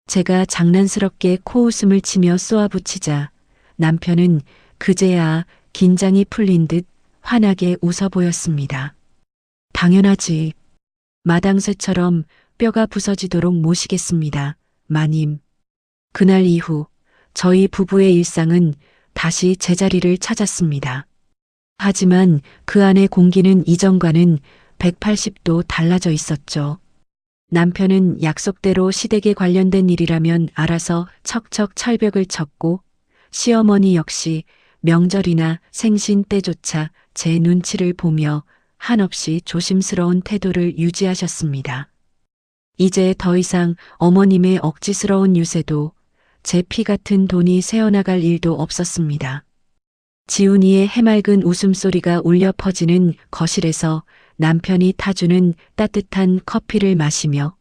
제가 장난스럽게 코웃음을 치며 쏘아붙이자 남편은 그제야 긴장이 풀린 듯 환하게 웃어 보였습니다. 당연하지. 마당쇠처럼 뼈가 부서지도록 모시겠습니다, 마님. 그날 이후 저희 부부의 일상은 다시 제자리를 찾았습니다. 하지만 그 안의 공기는 이전과는 180도 달라져 있었죠. 남편은 약속대로 시댁에 관련된 일이라면 알아서 척척 철벽을 쳤고 시어머니 역시 명절이나 생신 때조차 제 눈치를 보며 한없이 조심스러운 태도를 유지하셨습니다. 이제 더 이상 어머님의 억지스러운 유세도 제 피 같은 돈이 새어나갈 일도 없었습니다. 지훈이의 해맑은 웃음소리가 울려 퍼지는 거실에서 남편이 타주는 따뜻한 커피를 마시며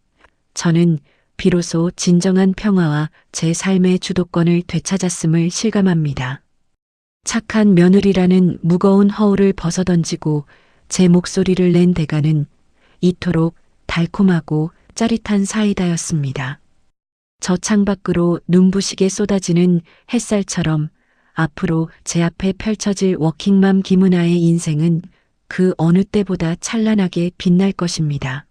저는 비로소 진정한 평화와 제 삶의 주도권을 되찾았음을 실감합니다. 착한 며느리라는 무거운 허울을 벗어던지고 제 목소리를 낸 대가는 이토록 달콤하고 짜릿한 사이다였습니다. 저 창밖으로 눈부시게 쏟아지는 햇살처럼 앞으로 제 앞에 펼쳐질 워킹맘 김은아의 인생은 그 어느 때보다 찬란하게 빛날 것입니다.